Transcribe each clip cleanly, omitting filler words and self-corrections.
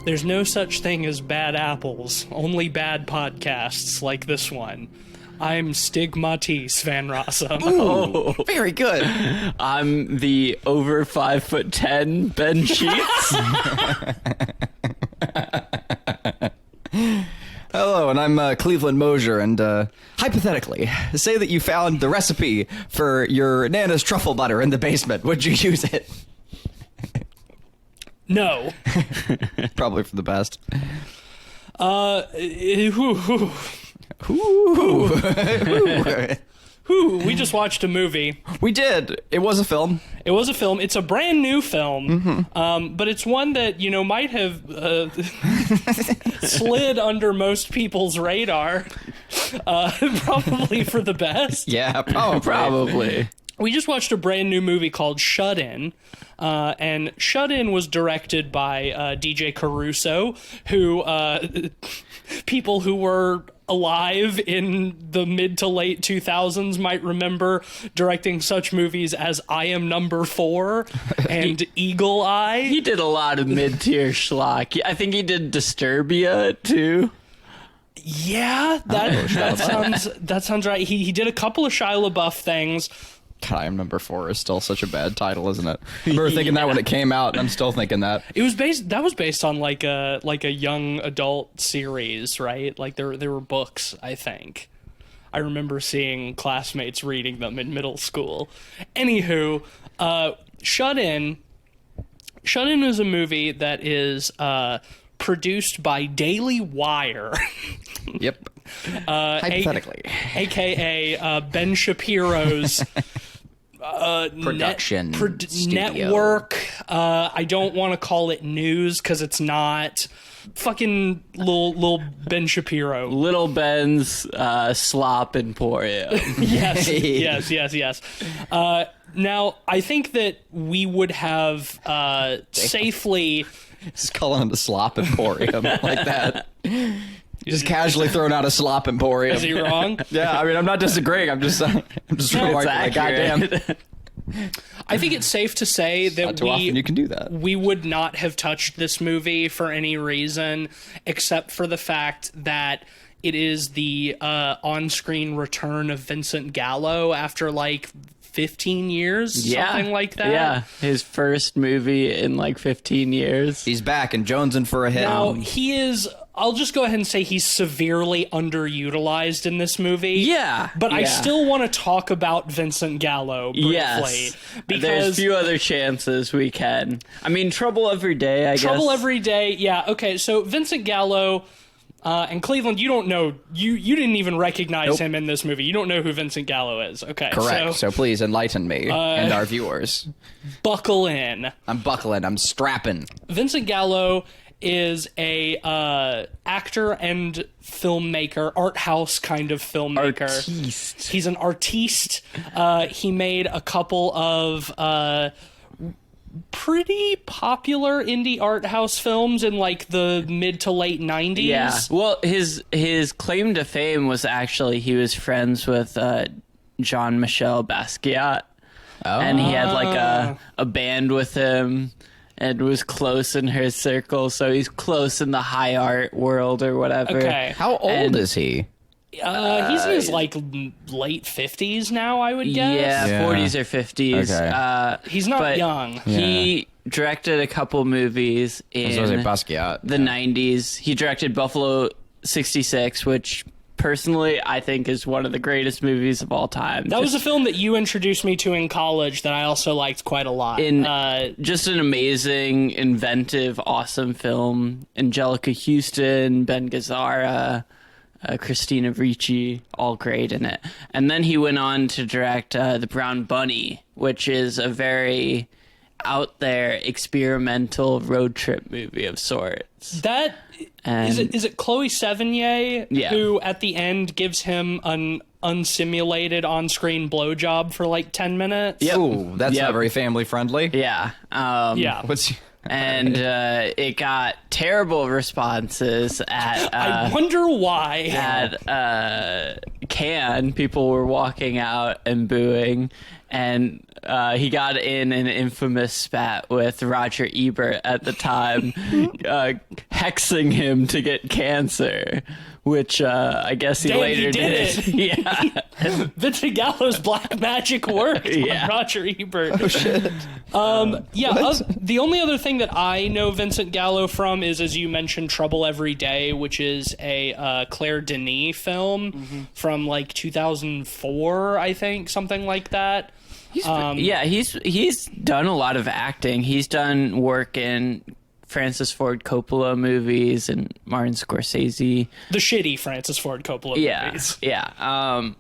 There's no such thing as bad apples, only bad podcasts like this one. I'm Stigmatis Van Rossum. Oh, Very good. I'm the over 5'10" Ben Sheets. Hello, and I'm Cleveland Mosier, and hypothetically, say that you found the recipe for your Nana's truffle butter in the basement. Would you use it? No. Probably for the best. We just watched a movie. We did. It was a film. It was a film. It's a brand new film, but it's one that, might have slid under most people's radar, probably for the best. Yeah, probably. We just watched a brand new movie called Shut In, and Shut In was directed by DJ Caruso, who people who were alive in the mid to late 2000s might remember directing such movies as I Am Number 4 and Eagle Eye. He did a lot of mid-tier schlock. I think he did Disturbia, too. Yeah, that sounds right. He did a couple of Shia LaBeouf things. God, I Am Number 4 is still such a bad title, isn't it? I remember thinking that when it came out, and I'm still thinking that. That was based on like a young adult series, right? Like there were books, I think. I remember seeing classmates reading them in middle school. Anywho, Shut In is a movie that is produced by Daily Wire. Yep. Hypothetically. AKA Ben Shapiro's production network. I don't want to call it news because it's not. Fucking little Ben Shapiro. Little Ben's slop emporium. Yes. Now, I think that we would have safely... Just calling it a slop emporium like that. Just casually throwing out a slop emporium. Is he wrong? Yeah, I mean, I'm not disagreeing. I'm just remarking, like, goddamn. I think it's safe to say that not too often you can do that. We would not have touched this movie for any reason except for the fact that it is the on-screen return of Vincent Gallo after, 15 years, something like that. Yeah, his first movie in 15 years. He's back and jonesing for a hit. Now, he is... I'll just go ahead and say he's severely underutilized in this movie. Yeah. But I still want to talk about Vincent Gallo briefly. Yes. Because there's a few other chances we can. I mean, Trouble Every Day, I guess. Trouble Every Day, yeah. Okay, so Vincent Gallo... and Cleveland, you don't know, you didn't even recognize him in this movie. You don't know who Vincent Gallo is. Okay. Correct. So please enlighten me and our viewers. Buckle in. I'm buckling. I'm strapping. Vincent Gallo is a actor and filmmaker, art house kind of filmmaker. Artiste. He's an artiste. He made a couple of pretty popular indie art house films in the mid to late 90s. Yeah. Well, his claim to fame was actually he was friends with Jean-Michel Basquiat. Oh. And he had a band with him and was close in his circle, so he's close in the high art world or whatever. Okay. How old is he? He's in his late 50s now, I would guess. Yeah, 40s or 50s. Okay. He's not young. He directed a couple movies in Basquiat. the 90s. He directed Buffalo 66, which personally I think is one of the greatest movies of all time. That was a film that you introduced me to in college that I also liked quite a lot. Just an amazing, inventive, awesome film. Angelica Houston, Ben Gazzara, Christina Ricci, all great in it. And then he went on to direct The Brown Bunny, which is a very out there experimental road trip movie of sorts. That is it Chloe Sevigny who at the end gives him an unsimulated on-screen blowjob for 10 minutes? Yep. Ooh, that's not very family friendly. Yeah. And it got terrible responses at I wonder why. At Cannes, people were walking out and booing, and he got in an infamous spat with Roger Ebert at the time, hexing him to get cancer, which I guess he later did it. Yeah. Vincent Gallo's black magic worked Yeah. on Roger Ebert. Oh shit. The only other thing that I know Vincent Gallo from is, as you mentioned, Trouble Every Day, which is a Claire Denis film from like 2004, I think, something like that. He's done a lot of acting. He's done work in Francis Ford Coppola movies and Martin Scorsese. The shitty Francis Ford Coppola movies. Yeah.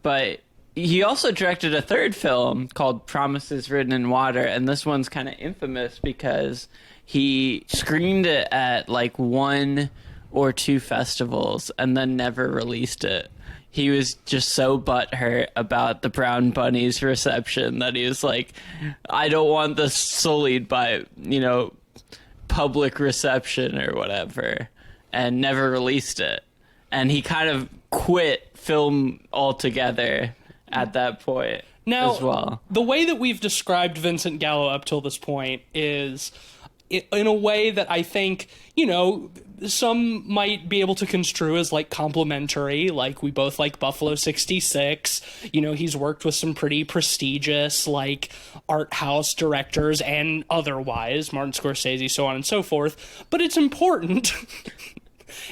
But he also directed a third film called Promises Written in Water, and this one's kind of infamous because he screened it at like 1 or 2 festivals and then never released it. He was just so butthurt about the Brown Bunny's reception that he was like, I don't want this sullied by, public reception or whatever, and never released it. And he kind of quit film altogether at that point Now, as well. The way that we've described Vincent Gallo up till this point is in a way that I think, some might be able to construe as like complimentary, like we both like Buffalo 66. He's worked with some pretty prestigious like art house directors and otherwise, Martin Scorsese, so on and so forth. But it's important.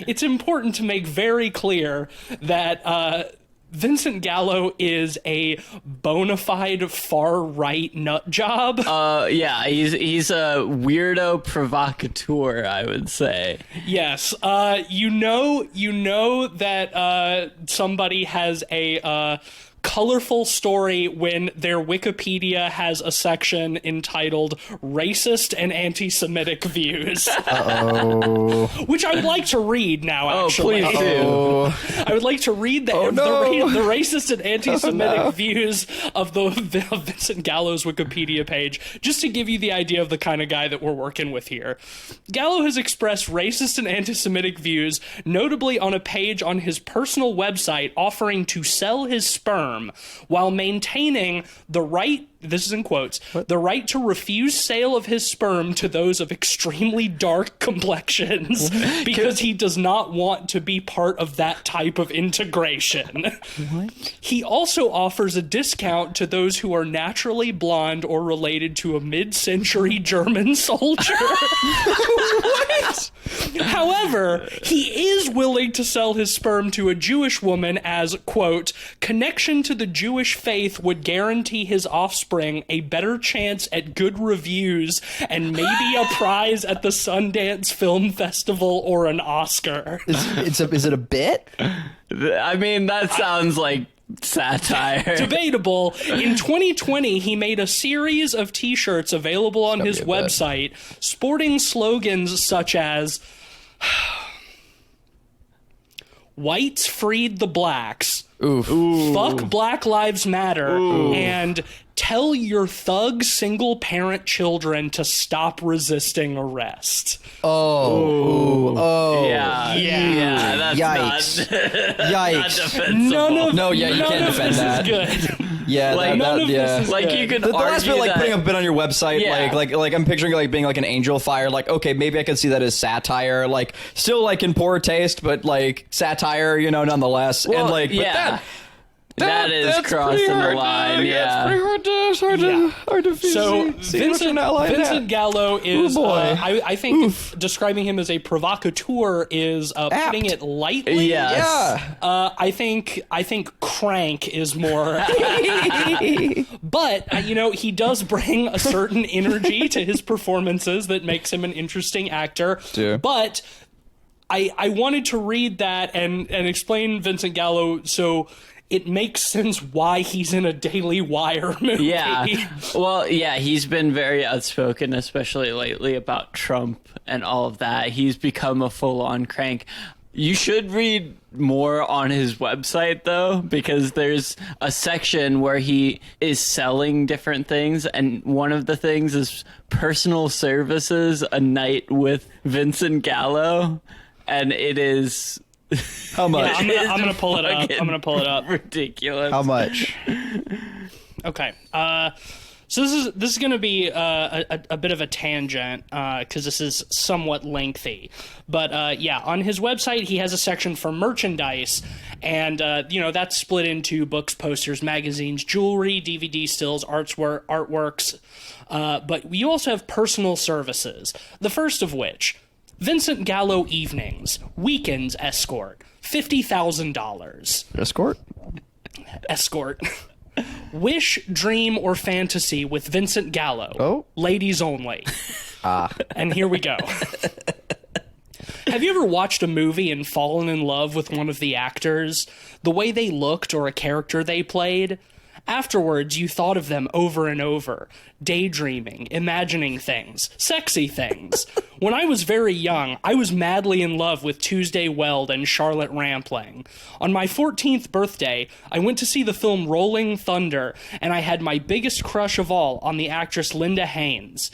It's important to make very clear that Vincent Gallo is a bona fide far-right nut job. He's a weirdo provocateur, I would say. Yes. You know that somebody has a colorful story when their Wikipedia has a section entitled Racist and Anti-Semitic Views. Uh-oh. Which I would like to read now, actually. Please do. I would like to read the racist and anti-Semitic views of the Vincent Gallo's Wikipedia page, just to give you the idea of the kind of guy that we're working with here. Gallo has expressed racist and anti-Semitic views, notably on a page on his personal website offering to sell his sperm while maintaining the right, this is in quotes, the right to refuse sale of his sperm to those of extremely dark complexions because he does not want to be part of that type of integration. What? He also offers a discount to those who are naturally blonde or related to a mid-century German soldier. What? However, he is willing to sell his sperm to a Jewish woman as, quote, connection to the Jewish faith would guarantee his offspring a better chance at good reviews and maybe a prize at the Sundance Film Festival or an Oscar. Is it a bit? I mean, that sounds like satire. Debatable. In 2020, he made a series of t-shirts available on his website sporting slogans such as whites freed the blacks, fuck Black Lives Matter, and tell your thug single-parent children to stop resisting arrest. Yeah, that's Yikes. not defensible. No, yeah, you can't defend that. Good. Yeah, Like, you could the last argue bit, like that, putting a bit on your website, Yeah. like I'm picturing like being like an angel fire. Like, okay, maybe I could see that as satire. Like, still like in poor taste, but like satire, nonetheless. Well, and like, yeah. but that is crossing the line. It's pretty hard to So see what you're not like Vincent that. Gallo is, Ooh, boy. I think describing him as a provocateur is putting it lightly. Yes. Yeah. I think crank is more. But he does bring a certain energy to his performances that makes him an interesting actor. Sure. But I wanted to read that and explain Vincent Gallo so it makes sense why he's in a Daily Wire movie. Yeah. Well, yeah, he's been very outspoken, especially lately, about Trump and all of that. He's become a full-on crank. You should read more on his website, though, because there's a section where he is selling different things, and one of the things is personal services, a night with Vincent Gallo, and it is... How much? I'm gonna pull it up. I'm gonna pull it up. Ridiculous. How much? Okay. So this is going to be a bit of a tangent because this is somewhat lengthy. But yeah, on his website, he has a section for merchandise. And, that's split into books, posters, magazines, jewelry, DVD stills, artworks. But we also have personal services. The first of which, Vincent Gallo Evenings, Weekends Escort, $50,000. Escort. Wish, dream, or fantasy with Vincent Gallo. Oh. Ladies only. And here we go. Have you ever watched a movie and fallen in love with one of the actors? The way they looked or a character they played? Afterwards, you thought of them over and over, daydreaming, imagining things, sexy things. When I was very young, I was madly in love with Tuesday Weld and Charlotte Rampling. On my 14th birthday, I went to see the film Rolling Thunder, and I had my biggest crush of all on the actress Linda Haynes.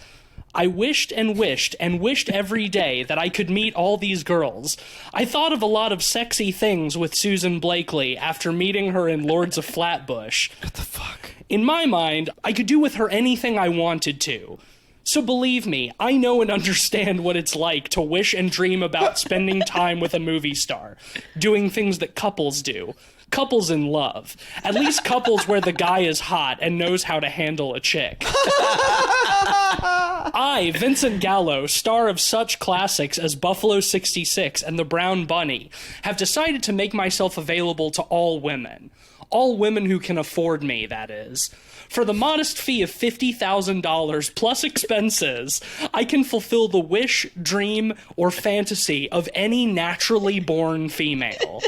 I wished and wished and wished every day that I could meet all these girls. I thought of a lot of sexy things with Susan Blakely after meeting her in Lords of Flatbush. What the fuck? In my mind, I could do with her anything I wanted to. So believe me, I know and understand what it's like to wish and dream about spending time with a movie star, doing things that couples do. Couples in love. At least couples where the guy is hot and knows how to handle a chick. I, Vincent Gallo, star of such classics as Buffalo 66 and The Brown Bunny, have decided to make myself available to all women. All women who can afford me, that is. For the modest fee of $50,000 plus expenses, I can fulfill the wish, dream, or fantasy of any naturally born female.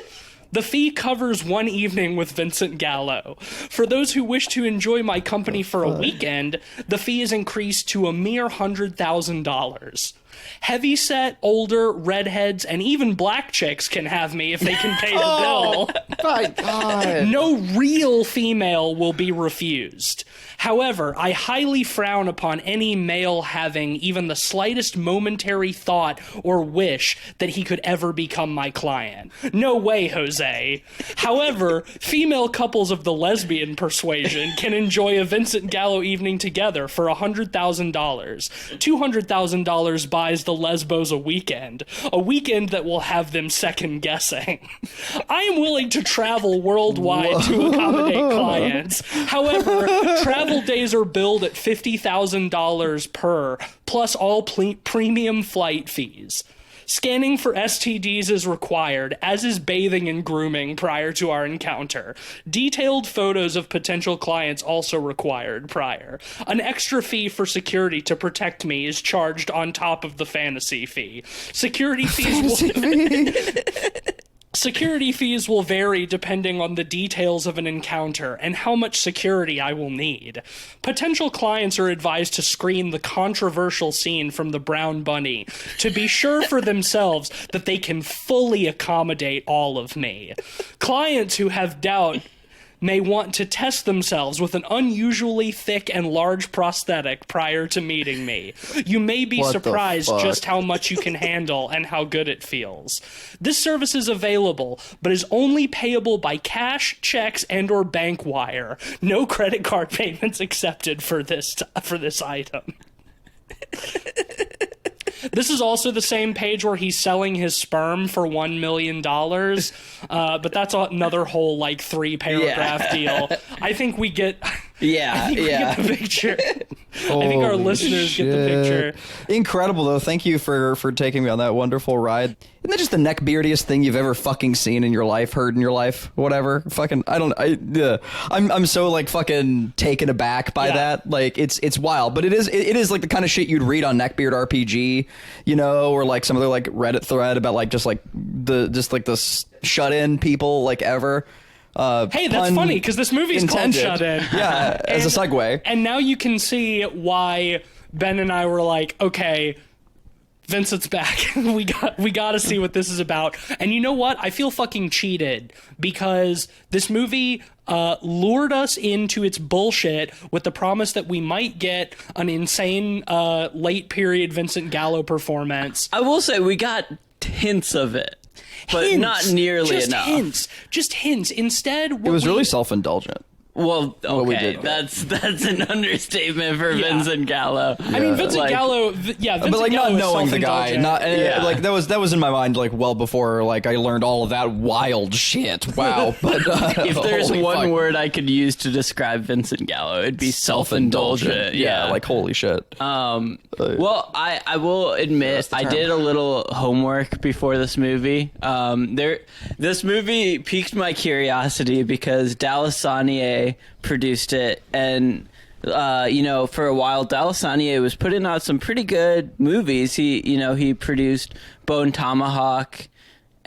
The fee covers one evening with Vincent Gallo. For those who wish to enjoy my company for a weekend, the fee is increased to a mere $100,000. Heavyset, older, redheads, and even black chicks can have me if they can pay the bill. My God. No real female will be refused. However, I highly frown upon any male having even the slightest momentary thought or wish that he could ever become my client. No way, Jose. However, female couples of the lesbian persuasion can enjoy a Vincent Gallo evening together for $100,000. $200,000 buys the lesbos a weekend that will have them second guessing. I am willing to travel worldwide to accommodate clients. However, travel days are billed at $50,000 per, plus all premium flight fees. Scanning for STDs is required, as is bathing and grooming prior to our encounter. Detailed photos of potential clients also required prior. An extra fee for security to protect me is charged on top of the fantasy fee. Security fees will vary depending on the details of an encounter and how much security I will need. Potential clients are advised to screen the controversial scene from The Brown Bunny to be sure for themselves that they can fully accommodate all of me. Clients who have doubt may want to test themselves with an unusually thick and large prosthetic prior to meeting me. You may be surprised just how much you can handle and how good it feels. This service is available, but is only payable by cash, checks, and or bank wire. No credit card payments accepted for this item. This is also the same page where he's selling his sperm for $1 million, but that's another whole, 3-paragraph deal. I think we get... I think we get the picture. I think our listeners get the picture. Incredible, though. Thank you for taking me on that wonderful ride. Isn't that just the neckbeardiest thing you've ever fucking seen in your life, heard in your life, whatever? Fucking, I'm so fucking taken aback by that. It's wild, but it is like the kind of shit you'd read on Neckbeard RPG, or some other Reddit thread about the shut-in people ever. Hey, that's funny, because this movie's called Shut In. Yeah, as a segue. And now you can see why Ben and I were like, okay, Vincent's back. we got to see what this is about. And you know what? I feel fucking cheated, because this movie lured us into its bullshit with the promise that we might get an insane late period Vincent Gallo performance. I will say we got hints of it. But not nearly enough. Just hints. Instead, it was really self-indulgent. Well, we okay, did. that's an understatement for Vincent Gallo. I mean, Vincent Gallo. Vincent but like Gallo not is knowing the guy, self-indulgent. like that was in my mind like well before like I learned all of that wild shit. Wow, but If there's holy one fuck. word I could use to describe Vincent Gallo, it'd be self-indulgent. yeah, like holy shit. Well, I will admit I did a little homework before this movie. This movie piqued my curiosity because Dallas Sonnier produced it, and for a while Dallas Sonnier was putting out some pretty good movies. He produced Bone Tomahawk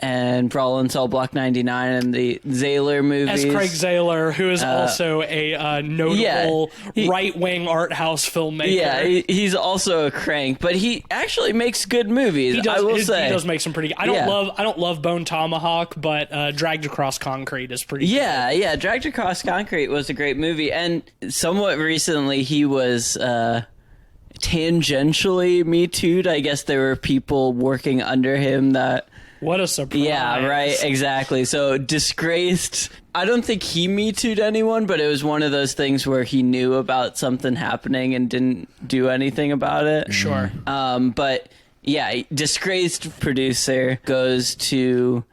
and Brawl in Cell Block 99 and the Zayler movies. As Craig Zayler, who is also a notable right-wing art house filmmaker. Yeah, he's also a crank, but he actually makes good movies. He does, I will say he does make some pretty. I don't love Bone Tomahawk, but Dragged Across Concrete is pretty. Yeah, Dragged Across Concrete was a great movie, and somewhat recently he was tangentially Me Too'd. I guess there were people working under him that. What a surprise. Yeah, right, exactly. So, disgraced. I don't think he Me Too'd anyone, but it was one of those things where he knew about something happening and didn't do anything about it. Sure. But, yeah, disgraced producer goes to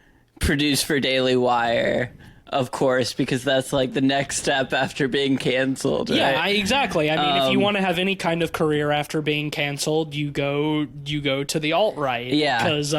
produce for Daily Wire, of course, because that's like the next step after being canceled. Right? Yeah, exactly. I mean, if you want to have any kind of career after being canceled, you go to the alt-right. Yeah. Because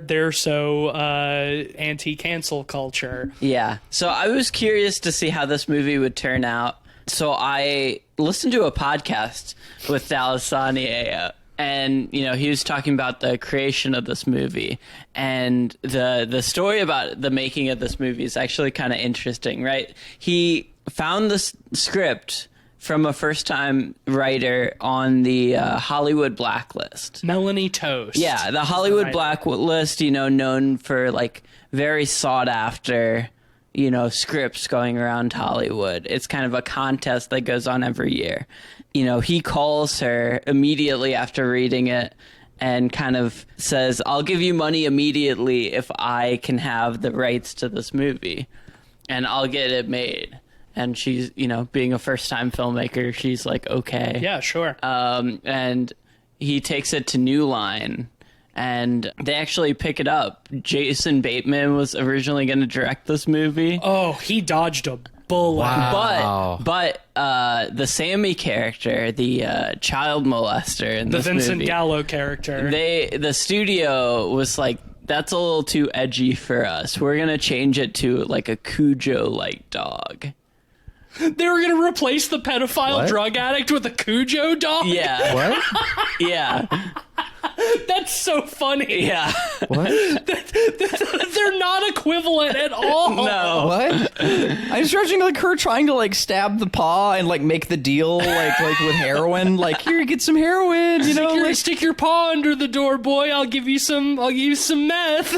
they're so anti-cancel culture. Yeah. So I was curious to see how this movie would turn out. So I listened to a podcast with Dallas Sonnier, and he was talking about the creation of this movie, and the story about the making of this movie is actually kind of interesting, right? He found this script from a first-time writer on the Hollywood blacklist. Melanie Toast. Yeah, the Hollywood blacklist, known for like very sought after, scripts going around Hollywood. It's kind of a contest that goes on every year. He calls her immediately after reading it and kind of says, I'll give you money immediately if I can have the rights to this movie and I'll get it made. And she's, being a first-time filmmaker, she's like, okay. Yeah, sure. And he takes it to New Line, and they actually pick it up. Jason Bateman was originally going to direct this movie. Oh, he dodged a bullet. Wow. But the Sammy character, the child molester in The this Vincent movie, Gallo character. the studio was like, that's a little too edgy for us. We're going to change it to like a Cujo-like dog. They were going to replace the pedophile drug addict with a Cujo dog? Yeah. What? Yeah. That's so funny. Yeah. What? They're not equivalent at all. No. What? I'm stretching like her trying to like stab the paw and like make the deal like with heroin. Like here, get some heroin. Stick your paw under the door, boy. I'll give you some meth.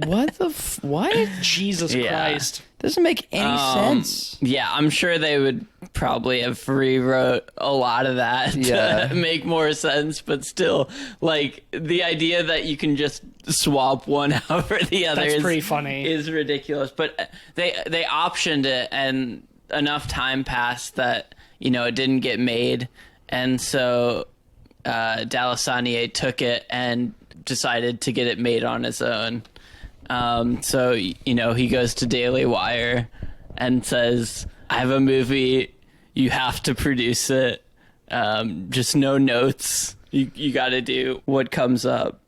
What the what? Jesus Christ. Doesn't make any sense. Yeah, I'm sure they would probably have rewrote a lot of that to make more sense, but still, like, the idea that you can just swap one out for the other That's pretty funny. Is ridiculous. But they optioned it, and enough time passed that, it didn't get made. And so Dallas Sonnier took it and decided to get it made on his own. So, he goes to Daily Wire and says, I have a movie, you have to produce it, just no notes, you gotta do what comes up.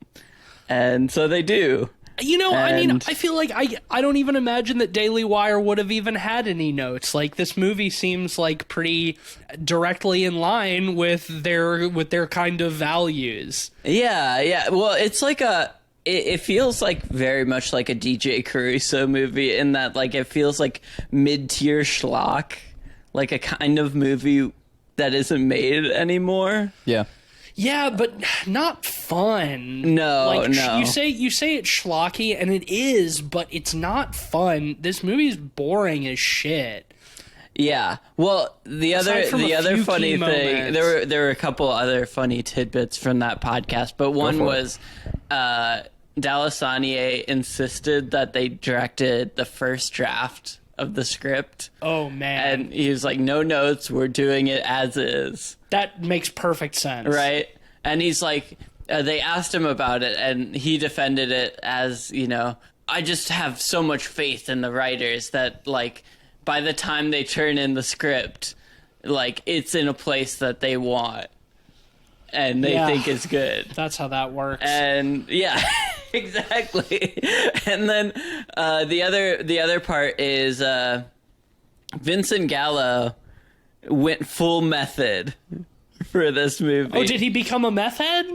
And so they do. I feel like I don't even imagine that Daily Wire would have even had any notes. Like, this movie seems like pretty directly in line with their kind of values. Yeah. Well, it's like it feels like very much like a DJ Caruso movie in that, like, it feels like mid-tier schlock, like a kind of movie that isn't made anymore. Yeah. Yeah, but not fun. No. You say it's schlocky, and it is, but it's not fun. This movie's boring as shit. Yeah. Well, the other few funny key thing, moments. there were a couple other funny tidbits from that podcast, but one was Dallas Sonnier insisted that they directed the first draft of the script. Oh, man. And he was like, no notes, we're doing it as is. That makes perfect sense. Right? And he's like, they asked him about it, and he defended it as, you know, I just have so much faith in the writers that, like, by the time they turn in the script, like, it's in a place that they want. And they think it's good. That's how that works. And yeah, exactly. And then the other part is Vincent Gallo went full method for this movie. Oh, did he become a meth head?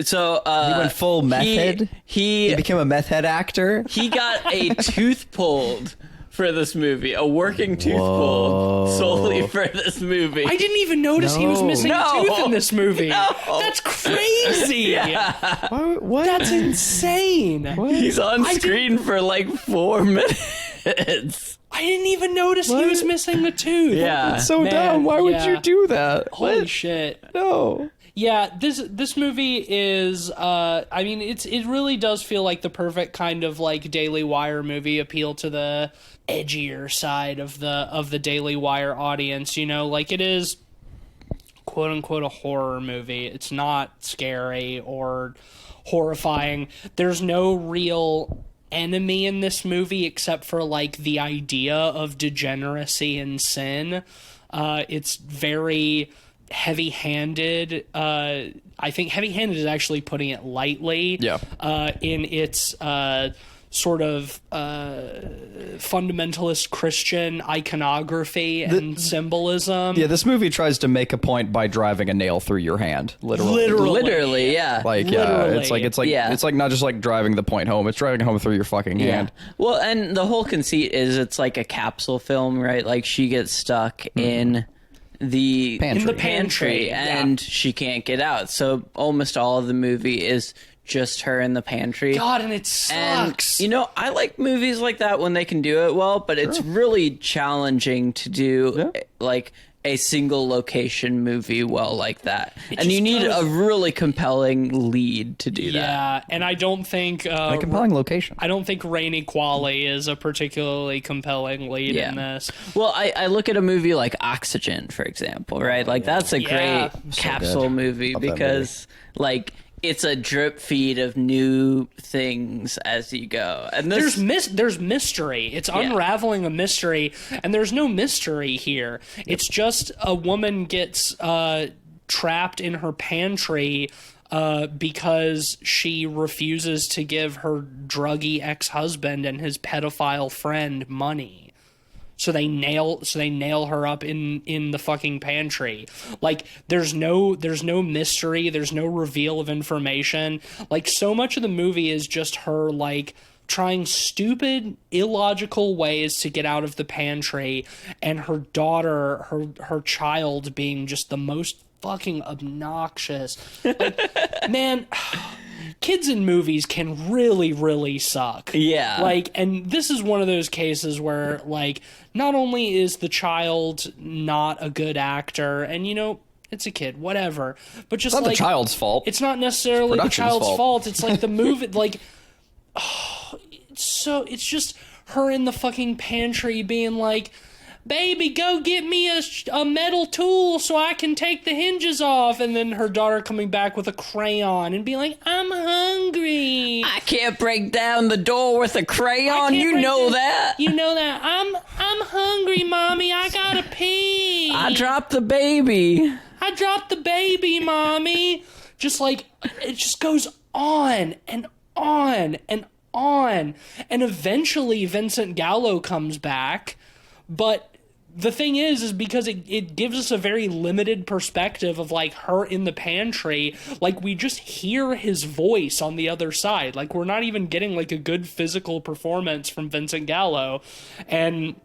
So He went full meth head? He became a meth head actor? He got a tooth pulled for this movie, a working tooth pulled solely for this movie. I didn't even notice he was missing a tooth in this movie. No. That's crazy. What? That's insane. He's on screen for like 4 minutes. I didn't even notice he was missing a tooth. Yeah. That's so Man, dumb. Why would yeah. you do that? Holy shit. No. Yeah, this movie is I mean it really does feel like the perfect kind of like Daily Wire movie, appeal to the edgier side of the Daily Wire audience, you know, like it is quote unquote a horror movie. It's not scary or horrifying. There's no real enemy in this movie except for like the idea of degeneracy and sin. It's very heavy-handed. I think heavy-handed is actually putting it lightly. Yeah. In its sort of fundamentalist Christian iconography and symbolism. Yeah, this movie tries to make a point by driving a nail through your hand, literally. Literally, yeah. Like, yeah, Literally. it's like not just like driving the point home; it's driving it home through your fucking hand. Well, and the whole conceit is it's like a capsule film, right? Like she gets stuck in the Pantry. and she can't get out. So almost all of the movie is just her in the pantry. God, and it sucks. And, you know, I like movies like that when they can do it well, but it's really challenging to do like a single location movie well like that. And you need a really compelling lead to do that. Yeah, and I don't think A compelling location. I don't think Rainey Qualley is a particularly compelling lead in this. Well, I look at a movie like Oxygen, for example, right? Like that's a great capsule movie because like it's a drip feed of new things as you go. And this, there's mystery. It's unraveling a mystery, and there's no mystery here. It's just a woman gets trapped in her pantry because she refuses to give her druggy ex-husband and his pedophile friend money. So they nail her up in the fucking pantry. Like there's no mystery, there's no reveal of information. Like so much of the movie is just her like trying stupid, illogical ways to get out of the pantry, and her daughter, her child being just the most fucking obnoxious. Like, man, kids in movies can really, really suck. Yeah. Like, and this is one of those cases where, like, not only is the child not a good actor, and, you know, it's a kid, whatever, but just, It's not like... the child's fault. It's not necessarily the child's fault. It's, like, the movie, like... it's just her in the fucking pantry being like... Baby, go get me a metal tool so I can take the hinges off. And then her daughter coming back with a crayon and being like, I'm hungry. I can't break down the door with a crayon. You know that. You know that. I'm hungry, Mommy. I gotta pee. I dropped the baby. I dropped the baby, Mommy. Just like, it just goes on and on and on. And eventually Vincent Gallo comes back. But the thing is because it gives us a very limited perspective of, like, her in the pantry. Like, we just hear his voice on the other side. Like, we're not even getting, like, a good physical performance from Vincent Gallo. And,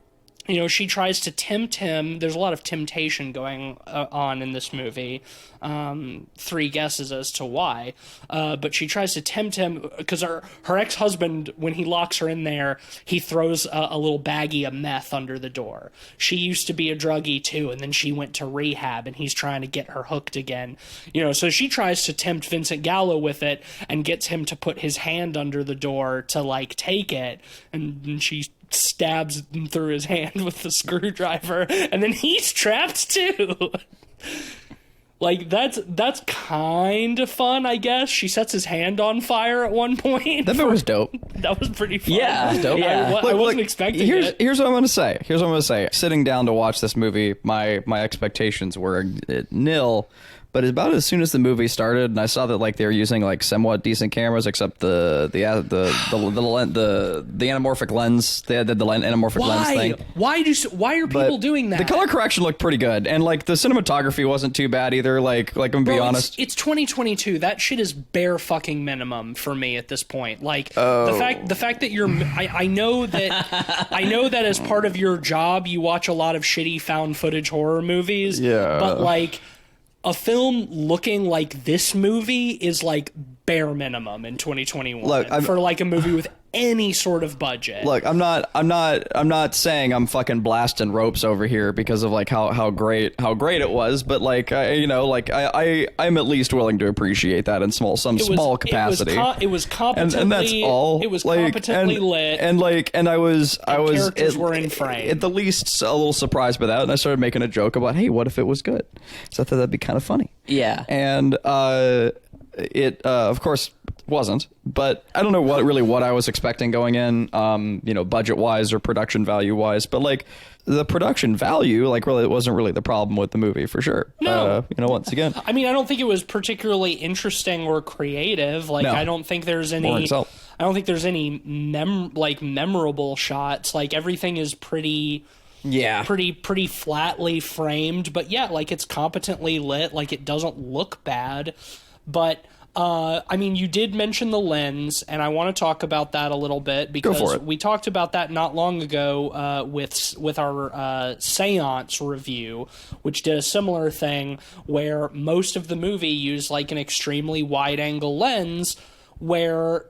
you know, she tries to tempt him. There's a lot of temptation going on in this movie. 3 guesses as to why. But she tries to tempt him because her ex-husband, when he locks her in there, he throws a little baggie of meth under the door. She used to be a druggie too, and then she went to rehab, and he's trying to get her hooked again. You know, so she tries to tempt Vincent Gallo with it and gets him to put his hand under the door to, like, take it. And she stabs him through his hand with the screwdriver, and then he's trapped too. Like, that's kind of fun, I guess. She sets his hand on fire at one point. That bit was dope. That was pretty fun. Yeah, That's dope. yeah. I wasn't expecting it. Here's what I'm gonna say. Sitting down to watch this movie, my expectations were nil. But about as soon as the movie started, and I saw that like they were using like somewhat decent cameras, except the anamorphic lens. They had the anamorphic lens thing. Why are people doing that? The color correction looked pretty good, and like the cinematography wasn't too bad either. Like I'm gonna be honest. It's 2022. That shit is bare fucking minimum for me at this point. Like the fact that you're, I know that as part of your job you watch a lot of shitty found footage horror movies. Yeah, but like, a film looking like this movie is like bare minimum in 2021. Look, for like a movie with any sort of budget. Look, I'm not saying I'm fucking blasting ropes over here because of like how great it was, but like I'm at least willing to appreciate that in small capacity. It was competently, and that's all. It was competently lit, and I was characters were in frame. At the least a little surprised by that, and I started making a joke about, hey, what if it was good? So I thought that'd be kind of funny. Yeah, and it of course wasn't, but I don't know what I was expecting going in, budget wise or production value wise, but like the production value, like really, it wasn't really the problem with the movie for sure. No, once again, I mean, I don't think it was particularly interesting or creative. Like, no. I don't think there's any memorable shots. Like, everything is pretty flatly framed, but yeah, like, it's competently lit. Like, it doesn't look bad, but I mean, you did mention the lens, and I want to talk about that a little bit because we talked about that not long ago with our Seance review, which did a similar thing where most of the movie used like an extremely wide-angle lens where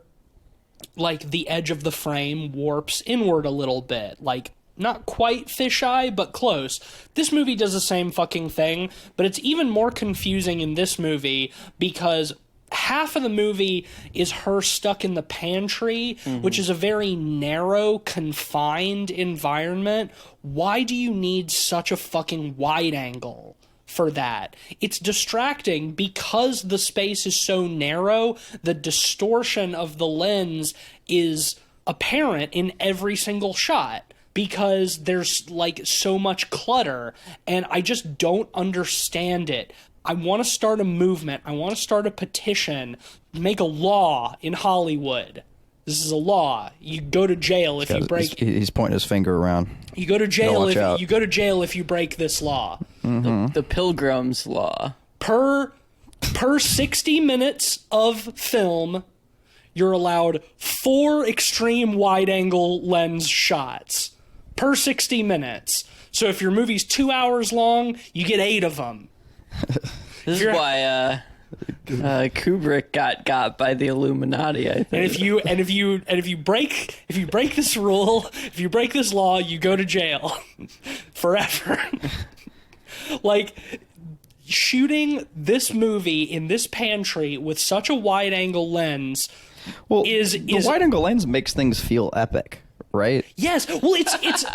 like the edge of the frame warps inward a little bit, like not quite fisheye, but close. This movie does the same fucking thing, but it's even more confusing in this movie because half of the movie is her stuck in the pantry, which is a very narrow, confined environment. Why do you need such a fucking wide angle for that? It's distracting because the space is so narrow. The distortion of the lens is apparent in every single shot because there's like so much clutter, and I just don't understand it. I want to start a movement. I want to start a petition, make a law in Hollywood. This is a law. You go to jail if you break. He's pointing his finger around. You go to jail if you break this law. Mm-hmm. The Pilgrim's Law. Per 60 minutes of film, you're allowed 4 extreme wide-angle lens shots per 60 minutes. So if your movie's 2 hours long, you get 8 of them. This is why Kubrick got by the Illuminati, I think. And if you break this rule, if you break this law, you go to jail forever. Like, shooting this movie in this pantry with such a wide angle lens the wide angle lens makes things feel epic. Right? Yes. Well, it's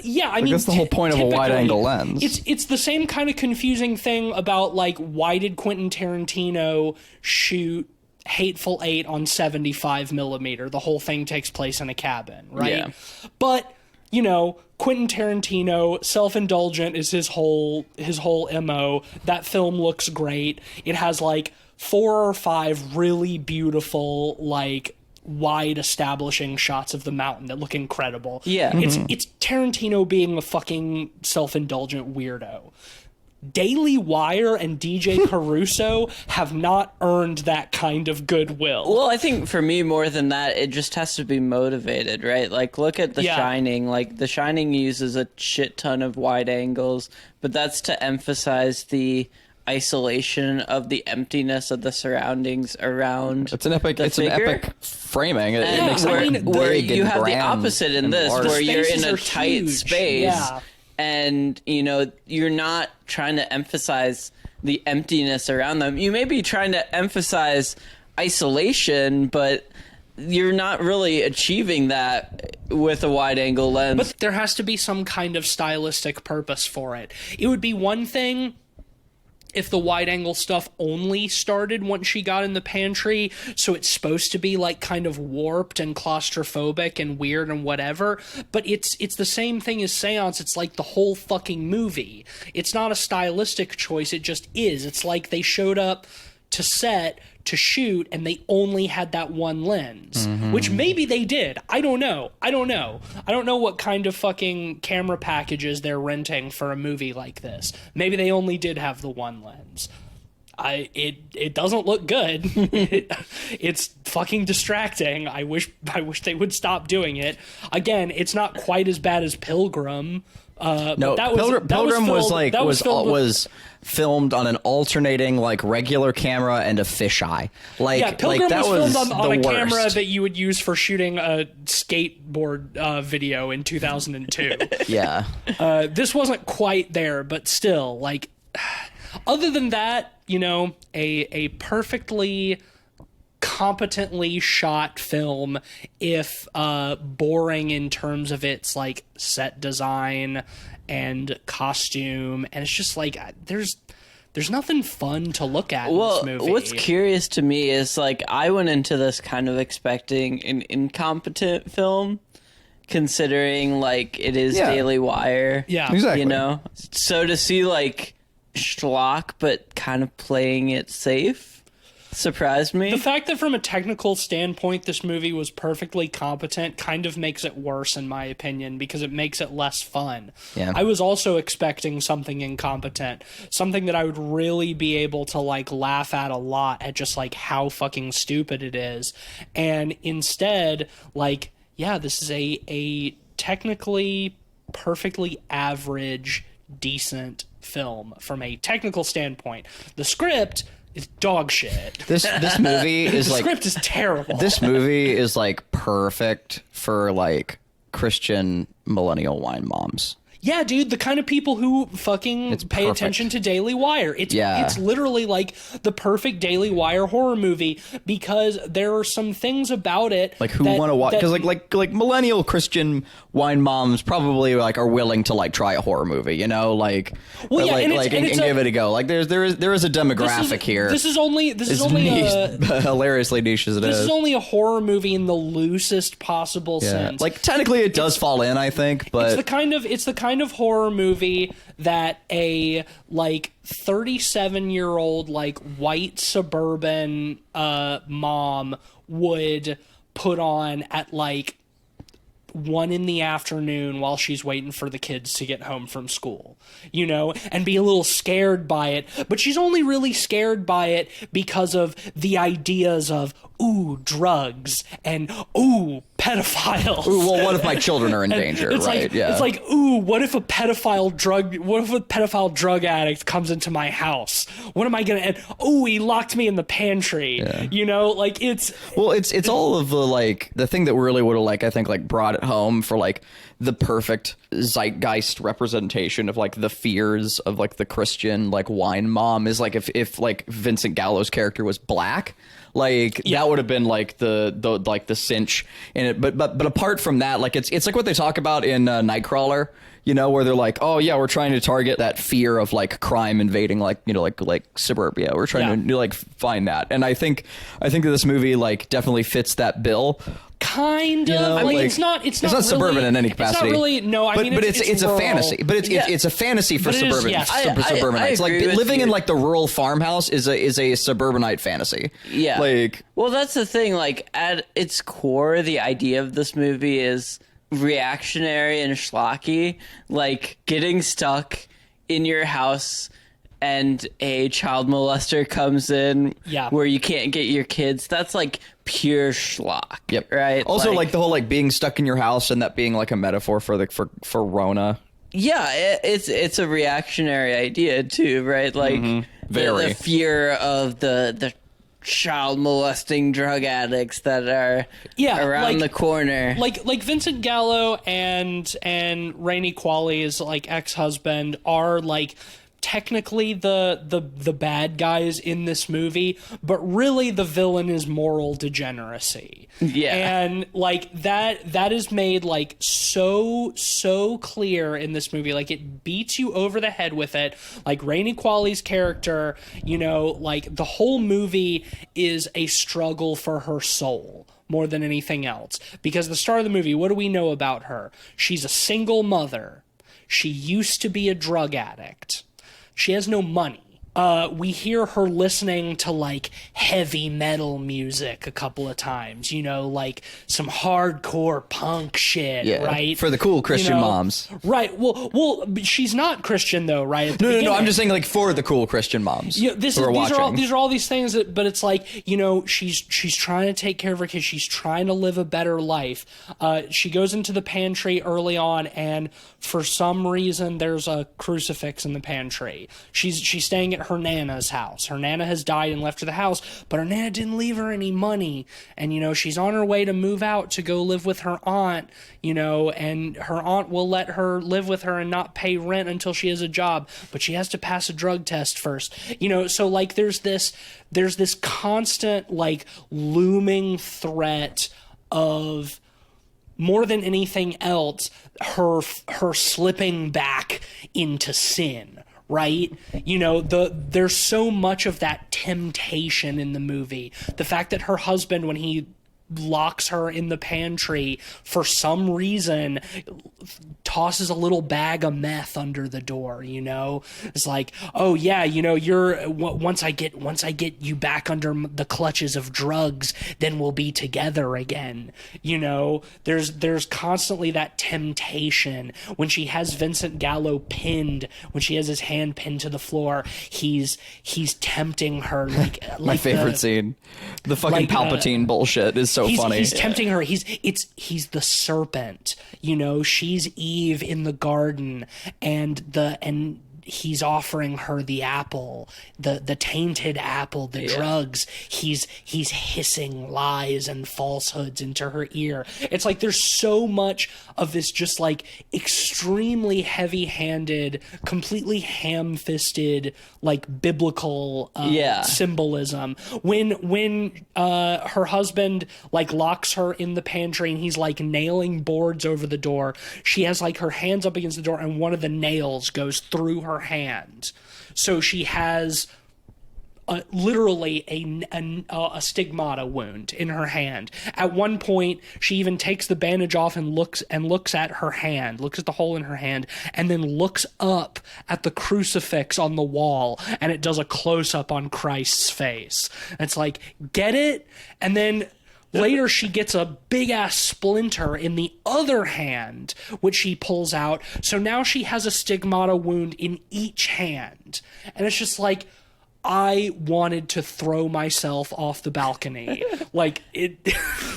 yeah. I mean, that's the whole point of a wide-angle lens. It's the same kind of confusing thing about like, why did Quentin Tarantino shoot Hateful Eight on 75 millimeter? The whole thing takes place in a cabin, right? Yeah. But Quentin Tarantino, self-indulgent is his whole MO. That film looks great. It has like 4 or 5 really beautiful like wide establishing shots of the mountain that look incredible. Yeah. It's Tarantino being a fucking self-indulgent weirdo. Daily Wire and DJ Caruso have not earned that kind of goodwill. Well, I think for me, more than that, it just has to be motivated, right? Like, look at The Shining. Like, The Shining uses a shit ton of wide angles, but that's to emphasize the isolation of the emptiness of the surroundings around. It's an epic framing. It makes where you have the opposite in this, where you're in a tight space, and you're not trying to emphasize the emptiness around them. You may be trying to emphasize isolation, but you're not really achieving that with a wide-angle lens. But there has to be some kind of stylistic purpose for it. It would be one thing if the wide-angle stuff only started once she got in the pantry, so it's supposed to be like kind of warped and claustrophobic and weird and whatever, but it's the same thing as Seance. It's like the whole fucking movie. It's not a stylistic choice, it just is. It's like they showed up to set to shoot and they only had that one lens, which maybe they did. I don't know what kind of fucking camera packages they're renting for a movie like this. Maybe they only did have the one lens. It doesn't look good. It's fucking distracting. I wish they would stop doing it. Again, it's not quite as bad as Pilgrim. No, Pilgrim was filmed on an alternating like regular camera and a fisheye. Pilgrim that was filmed on a worst. camera that you would use for shooting a skateboard video in 2002. Yeah. This wasn't quite there, but still, like, other than that, you know, a perfectly competently shot film, if boring in terms of its like set design and costume, and it's just like there's nothing fun to look at in this movie. What's curious to me is like I went into this kind of expecting an incompetent film, considering like it is Daily Wire. Yeah, exactly. You know, so to see like schlock but kind of playing it safe surprised me. The fact that from a technical standpoint this movie was perfectly competent kind of makes it worse, in my opinion, because it makes it less fun. Yeah. I was also expecting something incompetent, something that I would really be able to like laugh at a lot, at just like how fucking stupid it is. And instead, like, yeah, this is a technically perfectly average, decent film from a technical standpoint. The script is dog shit. This movie is The like script is terrible. This movie is like perfect for like Christian millennial wine moms. Yeah, dude, the kind of people who fucking pay perfect. attention to Daily Wire. It's literally like the perfect Daily Wire horror movie, because there are some things about it Like who want to watch, because like millennial Christian wine moms probably like are willing to like try a horror movie, you know, like Well, yeah, and give it a go. Like there is a demographic here. This is only niche, hilariously niche as it is. This is only a horror movie in the loosest possible sense. Like technically it does fall in, I think, but it's the kind of horror movie that a like 37-year-old like white suburban mom would put on at like 1 p.m. while she's waiting for the kids to get home from school, you know, and be a little scared by it. But she's only really scared by it because of the ideas of, ooh, drugs, and ooh, pedophiles. Ooh, well, what if my children are in danger, it's right? Like, yeah. It's like, ooh, what if a pedophile drug addict comes into my house? What am I gonna? And ooh, he locked me in the pantry. Yeah. You know, like it's all of the like the thing that really would have like I think like brought it home for like the perfect zeitgeist representation of like the fears of like the Christian like wine mom is like if like Vincent Gallo's character was black. Like that would have been like the like the cinch in it, but apart from that, like it's like what they talk about in Nightcrawler, you know, where they're like, oh yeah, we're trying to target that fear of like crime invading, like, you know, like suburbia. We're trying to like find that, and I think that this movie like definitely fits that bill. Kind of. You know, I mean, like, it's not really, suburban in any capacity. It's not really. No, I mean, it's a rural. fantasy. But it's a fantasy for But it is, suburban yes. suburbanites. I Like agree with living you. in like the rural farmhouse is a suburbanite fantasy. Yeah. Like, well, that's the thing. Like, at its core, the idea of this movie is reactionary and schlocky. Like, getting stuck in your house and a child molester comes in where you can't get your kids. That's like pure schlock. yep. Right. Also, like the whole like being stuck in your house and that being like a metaphor for like for Rona. Yeah, it's a reactionary idea too, right? Like Very. the fear of the child molesting drug addicts that are around the corner. Like Vincent Gallo and Rainey Qualley's like ex-husband are like technically the bad guys in this movie, but really the villain is moral degeneracy. Yeah. And like that is made like so clear in this movie. Like it beats you over the head with it. Like Rainey Qualley's character, you know, like the whole movie is a struggle for her soul more than anything else. Because the start of the movie, what do we know about her? She's a single mother. She used to be a drug addict. She has no money. We hear her listening to like heavy metal music a couple of times, you know, like some hardcore punk shit, right? For the cool Christian moms. Right. Well, she's not Christian though, right? No. I'm just saying like for the cool Christian moms. You know, these are all these things that, but it's like, you know, she's trying to take care of her kids. She's trying to live a better life. She goes into the pantry early on, and for some reason there's a crucifix in the pantry. She's staying at her Nana's house. Her Nana has died and left her the house, but her Nana didn't leave her any money. And, you know, she's on her way to move out to go live with her aunt, you know, and her aunt will let her live with her and not pay rent until she has a job, but she has to pass a drug test first. You know, so like there's this constant like looming threat of, more than anything else, her slipping back into sin. Right? You know, there's so much of that temptation in the movie. The fact that her husband, when he locks her in the pantry, for some reason tosses a little bag of meth under the door, you know? It's like, oh yeah, you know, once I get you back under the clutches of drugs, then we'll be together again. You know, there's constantly that temptation. When she has Vincent Gallo pinned, when she has his hand pinned to the floor, he's tempting her like my favorite scene. The fucking Palpatine bullshit is so funny. He's tempting her. He's the serpent. You know, she's Eve in the garden, and he's offering her the apple, the tainted apple, the drugs. He's hissing lies and falsehoods into her ear. It's like there's so much of this just like extremely heavy-handed, completely ham-fisted like biblical symbolism. When her husband like locks her in the pantry and he's like nailing boards over the door, she has like her hands up against the door and one of the nails goes through her hand. So she has literally a stigmata wound in her hand. At one point, she even takes the bandage off and looks at her hand, looks at the hole in her hand, and then looks up at the crucifix on the wall, and it does a close-up on Christ's face. And it's like, get it? And then later, she gets a big-ass splinter in the other hand, which she pulls out. So now she has a stigmata wound in each hand. And it's just like, I wanted to throw myself off the balcony. Like, it...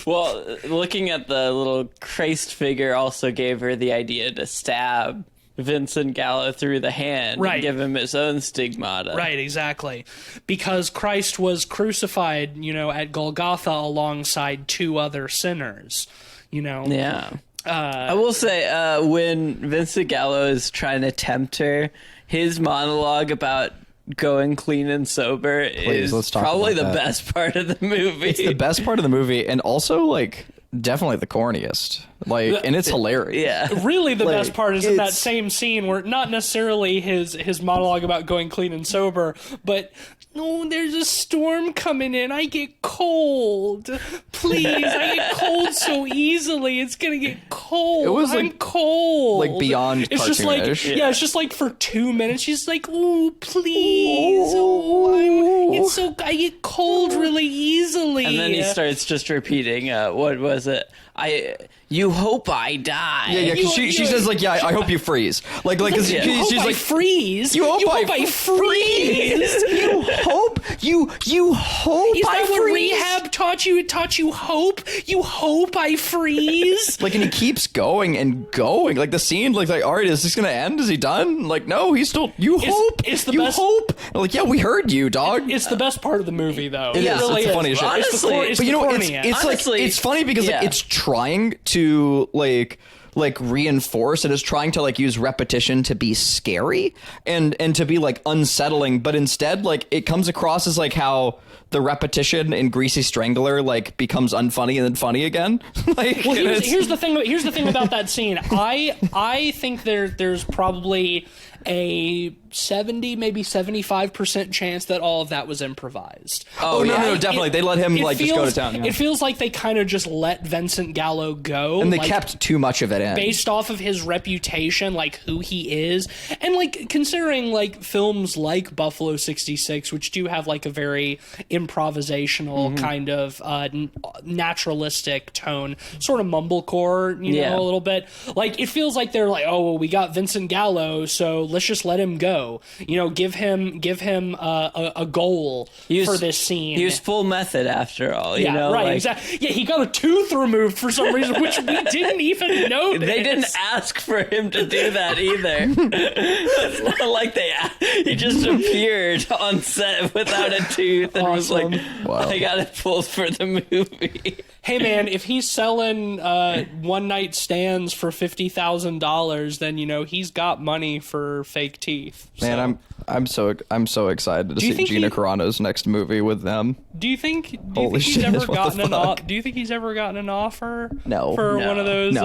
Well, looking at the little Christ figure also gave her the idea to stab Vincent Gallo through the hand and give him his own stigmata. Right, exactly. Because Christ was crucified, you know, at Golgotha alongside two other sinners, you know. Yeah. I will say, when Vincent Gallo is trying to tempt her, his monologue about going clean and sober is probably the best part of the movie. It's the best part of the movie, and also, like, definitely the corniest. Like, and it's hilarious. Yeah. Really, the best part is in that same scene where not necessarily his monologue about going clean and sober, but no, there's a storm coming in. I get cold. Please, I get cold so easily. It's gonna get cold. It was I'm cold. Like beyond it's just like it's just like for 2 minutes. She's like, "Ooh, please, I get cold really easily." And then he starts just repeating, what was it? You hope I die. Yeah, because she says, like, yeah, I hope you freeze. Like, cause she's like, freeze. You hope I freeze. You hope Is I that freeze? what rehab taught you? It taught you hope? You hope I freeze? Like, and he keeps going and going. Like, the scene, like, all right, is this going to end? Is he done? Like, no, he's still, you hope. It's the you best. Hope. I'm like, yeah, we heard you, dog. It's the best part of the movie, though. It is. Really It's the funniest shit. Honestly, But you know, it's like, it's funny because like, it's trying to, like, like reinforce. It is trying to like use repetition to be scary and to be like unsettling, but instead like it comes across as like how the repetition in Greasy Strangler like becomes unfunny and then funny again. Like, well, here's the thing. Here's the thing about that scene. I think there's probably a 70, maybe 75% chance that all of that was improvised. Oh, no, definitely. They let him like just go to town. Yeah. It feels like they kind of just let Vincent Gallo go. And they like, kept too much of it in. Based off of his reputation, like who he is. And like considering like films like Buffalo 66, which do have like a very improvisational kind of naturalistic tone, sort of mumblecore, you know, a little bit. Like it feels like they're like, oh, well, we got Vincent Gallo, so let's just let him go. You know, give him a goal for this scene. He was full method after all. Yeah, you know, right, like, exactly. Yeah, he got a tooth removed for some reason, which we didn't even know. They didn't ask for him to do that either. It's not like he just appeared on set without a tooth and was like, Wow. I got it pulled for the movie. Hey man, if he's selling one night stands for $50,000, then you know he's got money for fake teeth. Man, I'm so excited to see Gina Carano's next movie with them. Do you think Holy he's shit, ever what the gotten an fuck? Do you think he's ever gotten an offer? No. For No. one of those No.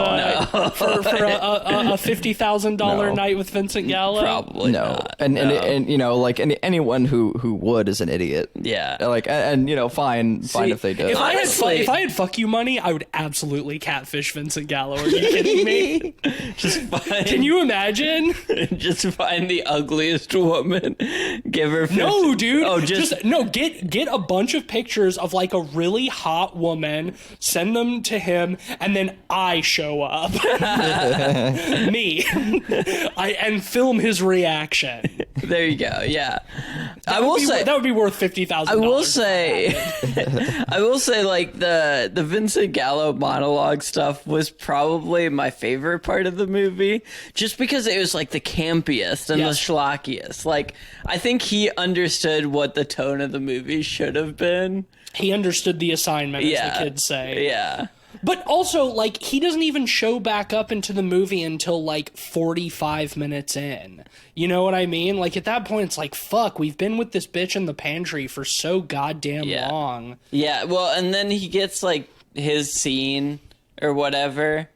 for a $50,000 No. night with Vincent Gallo? Probably No, not. and you know, like anyone who would is an idiot. Yeah. Like and you know, fine if they did. If Honestly- I had fuck you money, I would absolutely catfish Vincent Gallo. Are you kidding me? Just find, Can you imagine? just find the ugliest woman, give her 50, No, dude. Oh, just no. Get a bunch of pictures of like a really hot woman, send them to him, and then I show up, me, and film his reaction. there you go. Yeah, I will say that would be worth $50,000. I will say, I will say, like the Vincent Gallo monologue stuff was probably my favorite part of the movie, just because it was like the campiest and Yes. the schlockiest. Like I think he understood what the tone of the movie should have been. He understood the assignment, as Yeah, the kids say. Yeah. But also, like, he doesn't even show back up into the movie until, like, 45 minutes in. You know what I mean? Like, at that point, it's like, fuck, we've been with this bitch in the pantry for so goddamn Yeah. long. Yeah, well, and then he gets, like, his scene or whatever,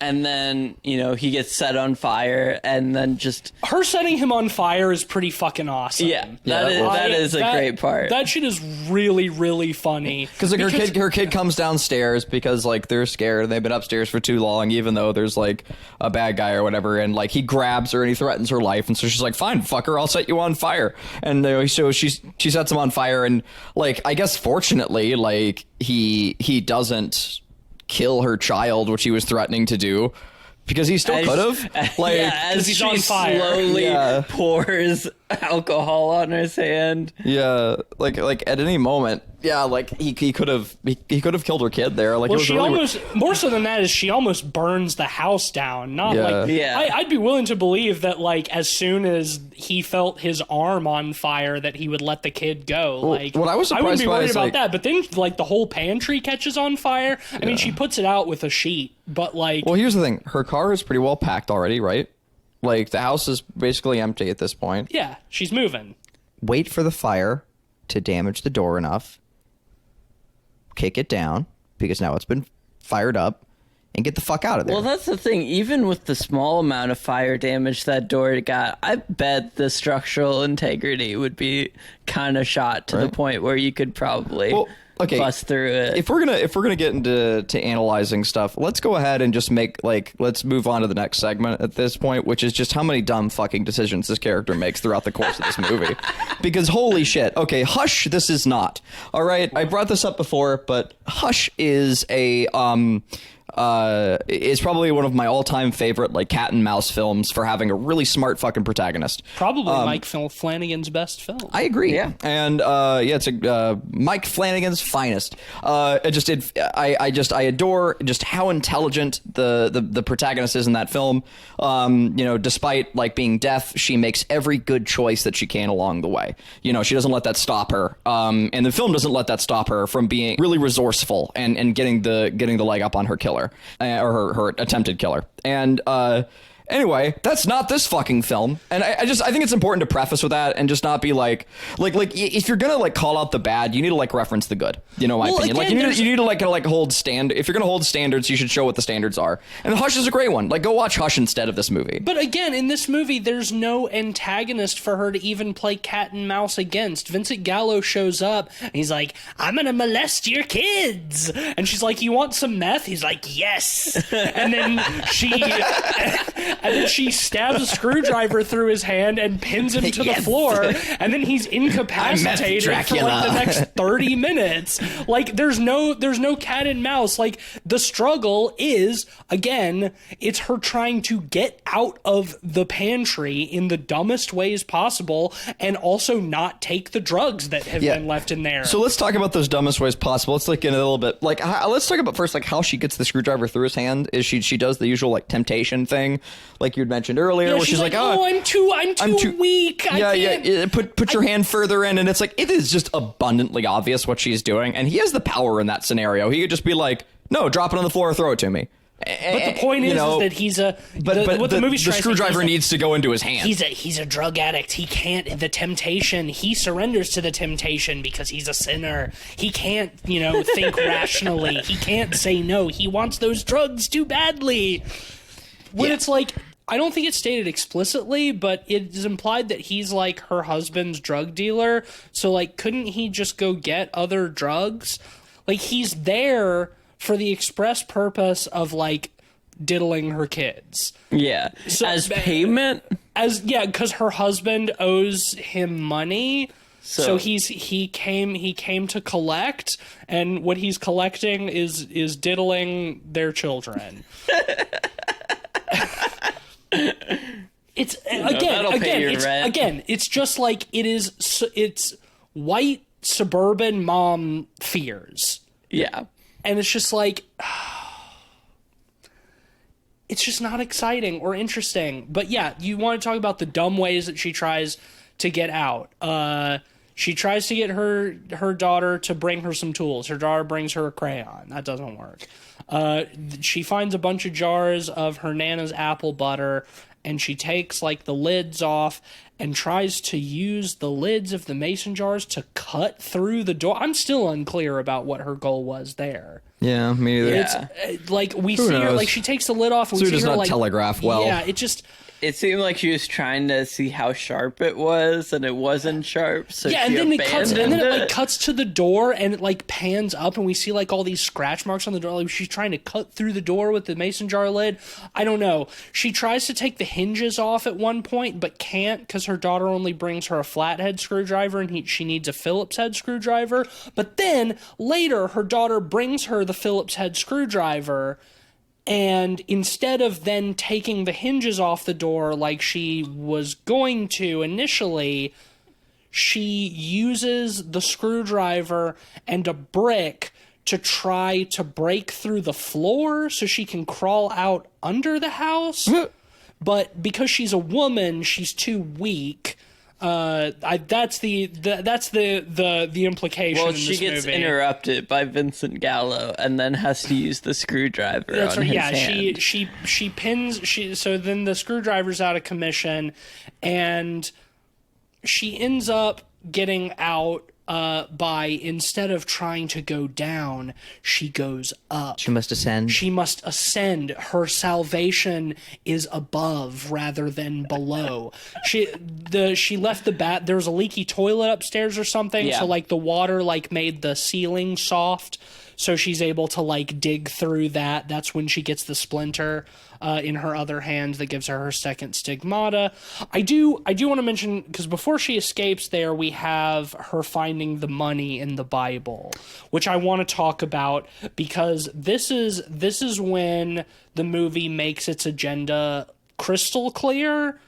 and then, you know, he gets set on fire, and then just... Her setting him on fire is pretty fucking awesome. Yeah, that is a great part. That shit is really, really funny. Because like her kid comes downstairs because like they're scared and they've been upstairs for too long, even though there's like a bad guy or whatever, and like he grabs her and he threatens her life, and so she's like, "Fine, fucker, I'll set you on fire." And so she sets him on fire, and like I guess fortunately, like he doesn't kill her child, which he was threatening to do. Because he still could have. Like, as he's she on fire. slowly pours alcohol on his hand. yeah, like at any moment, yeah, like he could have killed her kid there. Like, Well, it was she really, almost, more so than that, is she almost burns the house down. Not Yeah. like, Yeah. I'd be willing to believe that, like, as soon as he felt his arm on fire, that he would let the kid go. Like, what I was wouldn't surprised be by worried is, about like- that. But then, like, the whole pantry catches on fire. I mean, she puts it out with a sheet, but like, Well, here's the thing: her car is pretty well packed already, right? Like the house is basically empty at this point. yeah, she's moving. Wait for the fire to damage the door enough, kick it down because now it's been fired up, and get the fuck out of there. Well, that's the thing. Even with the small amount of fire damage that door got, I bet the structural integrity would be kind of shot to the point where you could probably bust through it. If we're gonna get into analyzing stuff, let's go ahead and just let's move on to the next segment at this point, which is just how many dumb fucking decisions this character makes throughout the course of this movie. Because holy shit. Okay, Hush, this is not. All right, I brought this up before, but Hush is is probably one of my all-time favorite like cat and mouse films for having a really smart fucking protagonist. Probably Mike Flanagan's best film. I agree. Yeah. And it's Mike Flanagan's finest. I adore just how intelligent the protagonist is in that film. You know, despite like being deaf, she makes every good choice that she can along the way. You know, she doesn't let that stop her. And the film doesn't let that stop her from being really resourceful and getting the leg up on her killer. killer, or her attempted killer. And anyway, that's not this fucking film. And I think it's important to preface with that and just not be like if you're gonna like call out the bad, you need to like reference the good. You know, my opinion. Again, like you need to like hold stand. If you're gonna hold standards, you should show what the standards are. And Hush is a great one. Like, go watch Hush instead of this movie. But again, in this movie, there's no antagonist for her to even play cat and mouse against. Vincent Gallo shows up and he's like, "I'm gonna molest your kids," and she's like, "You want some meth?" He's like, "Yes," and then she stabs a screwdriver through his hand and pins him to the floor, and then he's incapacitated for like the next 30 minutes. Like, there's no cat and mouse. Like, the struggle is, again, it's her trying to get out of the pantry in the dumbest ways possible and also not take the drugs that have been left in there. So let's talk about those dumbest ways possible. Let's like get a little bit like let's talk about first like how she gets the screwdriver through his hand. Is she does the usual like temptation thing, like you'd mentioned earlier, where she's like, "Oh, I'm too weak. Put your hand further in," and it's like it is just abundantly obvious what she's doing, and he has the power in that scenario. He could just be like, "No, drop it on the floor, or throw it to me." But the point is that he's a. What the movie's the screwdriver needs to go into his hand. He's a drug addict. He can't. The temptation. He surrenders to the temptation because he's a sinner. He can't, think rationally. He can't say no. He wants those drugs too badly. When it's like, I don't think it's stated explicitly, but it is implied that he's like her husband's drug dealer. So like, couldn't he just go get other drugs? Like, he's there for the express purpose of like diddling her kids. Yeah. So, as payment? Because her husband owes him money. So he came to collect, and what he's collecting is diddling their children. It's it's just like it's white suburban mom fears. Yeah. And it's just like, it's just not exciting or interesting. But yeah, you want to talk about the dumb ways that she tries to get out. She tries to get her daughter to bring her some tools. Her daughter brings her a crayon. That doesn't work. She finds a bunch of jars of her Nana's apple butter, and she takes like the lids off and tries to use the lids of the mason jars to cut through the door. I'm still unclear about what her goal was there. Yeah, me either. It's like we see her, like she takes the lid off and we see does her not like telegraph well. Yeah, it seemed like she was trying to see how sharp it was, and it wasn't sharp. So yeah, and then it cuts to the door, and it like pans up, and we see like all these scratch marks on the door. Like she's trying to cut through the door with the mason jar lid. I don't know. She tries to take the hinges off at one point, but can't because her daughter only brings her a flathead screwdriver, and she needs a Phillips head screwdriver. But then later, her daughter brings her the Phillips head screwdriver. And instead of then taking the hinges off the door like she was going to initially, she uses the screwdriver and a brick to try to break through the floor so she can crawl out under the house. But because she's a woman, she's too weak. That's the implication. Well, she gets interrupted by Vincent Gallo and then has to use the screwdriver on his hand. She pins. So then the screwdriver's out of commission, and she ends up getting out by, instead of trying to go down, she goes up. She must ascend. She must ascend. Her salvation is above rather than below. She left the bat. There was a leaky toilet upstairs or something. Yeah. So like the water like made the ceiling soft. So she's able to like dig through that. That's when she gets the splinter in her other hand that gives her second stigmata. I do want to mention, because before she escapes there, we have her finding the money in the Bible, which I want to talk about because this is when the movie makes its agenda crystal clear,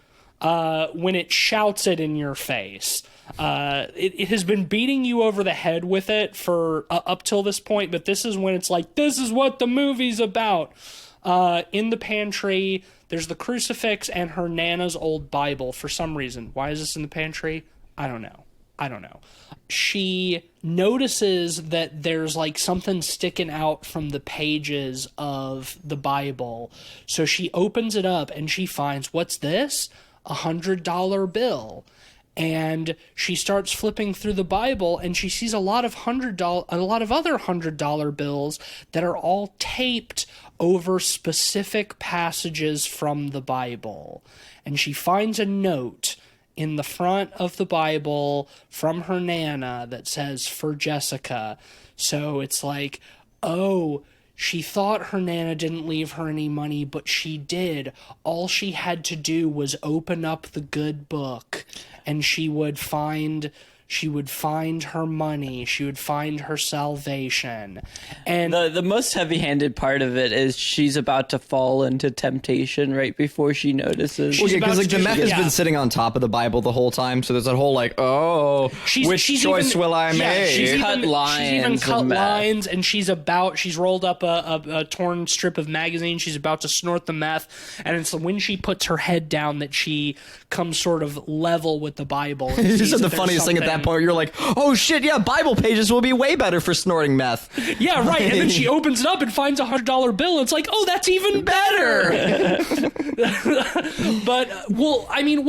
when it shouts it in your face. It has been beating you over the head with it for up till this point, but this is when it's like, this is what the movie's about. In the pantry, there's the crucifix and her Nana's old Bible for some reason. Why is this in the pantry? I don't know. I don't know. She notices that there's like something sticking out from the pages of the Bible. So she opens it up and she finds, what's this? $100 bill. And she starts flipping through the Bible and she sees a lot of other $100 bills that are all taped over specific passages from the Bible. And she finds a note in the front of the Bible from her Nana that says, for Jessica. So it's like, oh, she thought her Nana didn't leave her any money, but she did. All she had to do was open up the good book, and she would find her money. She would find her salvation. And the most heavy-handed part of it is she's about to fall into temptation right before she notices. Well, yeah, because like the meth has yeah. been sitting on top of the Bible the whole time, so there's that whole like, which choice will I make? She's even cut lines, and she's rolled up a torn strip of magazine. She's about to snort the meth, and it's when she puts her head down that she comes sort of level with the Bible. You said the funniest thing at that point. You're like, oh shit, yeah, Bible pages will be way better for snorting meth. Yeah, right. And then she opens it up and finds a $100 bill. And it's like, oh, that's even better. But well, I mean,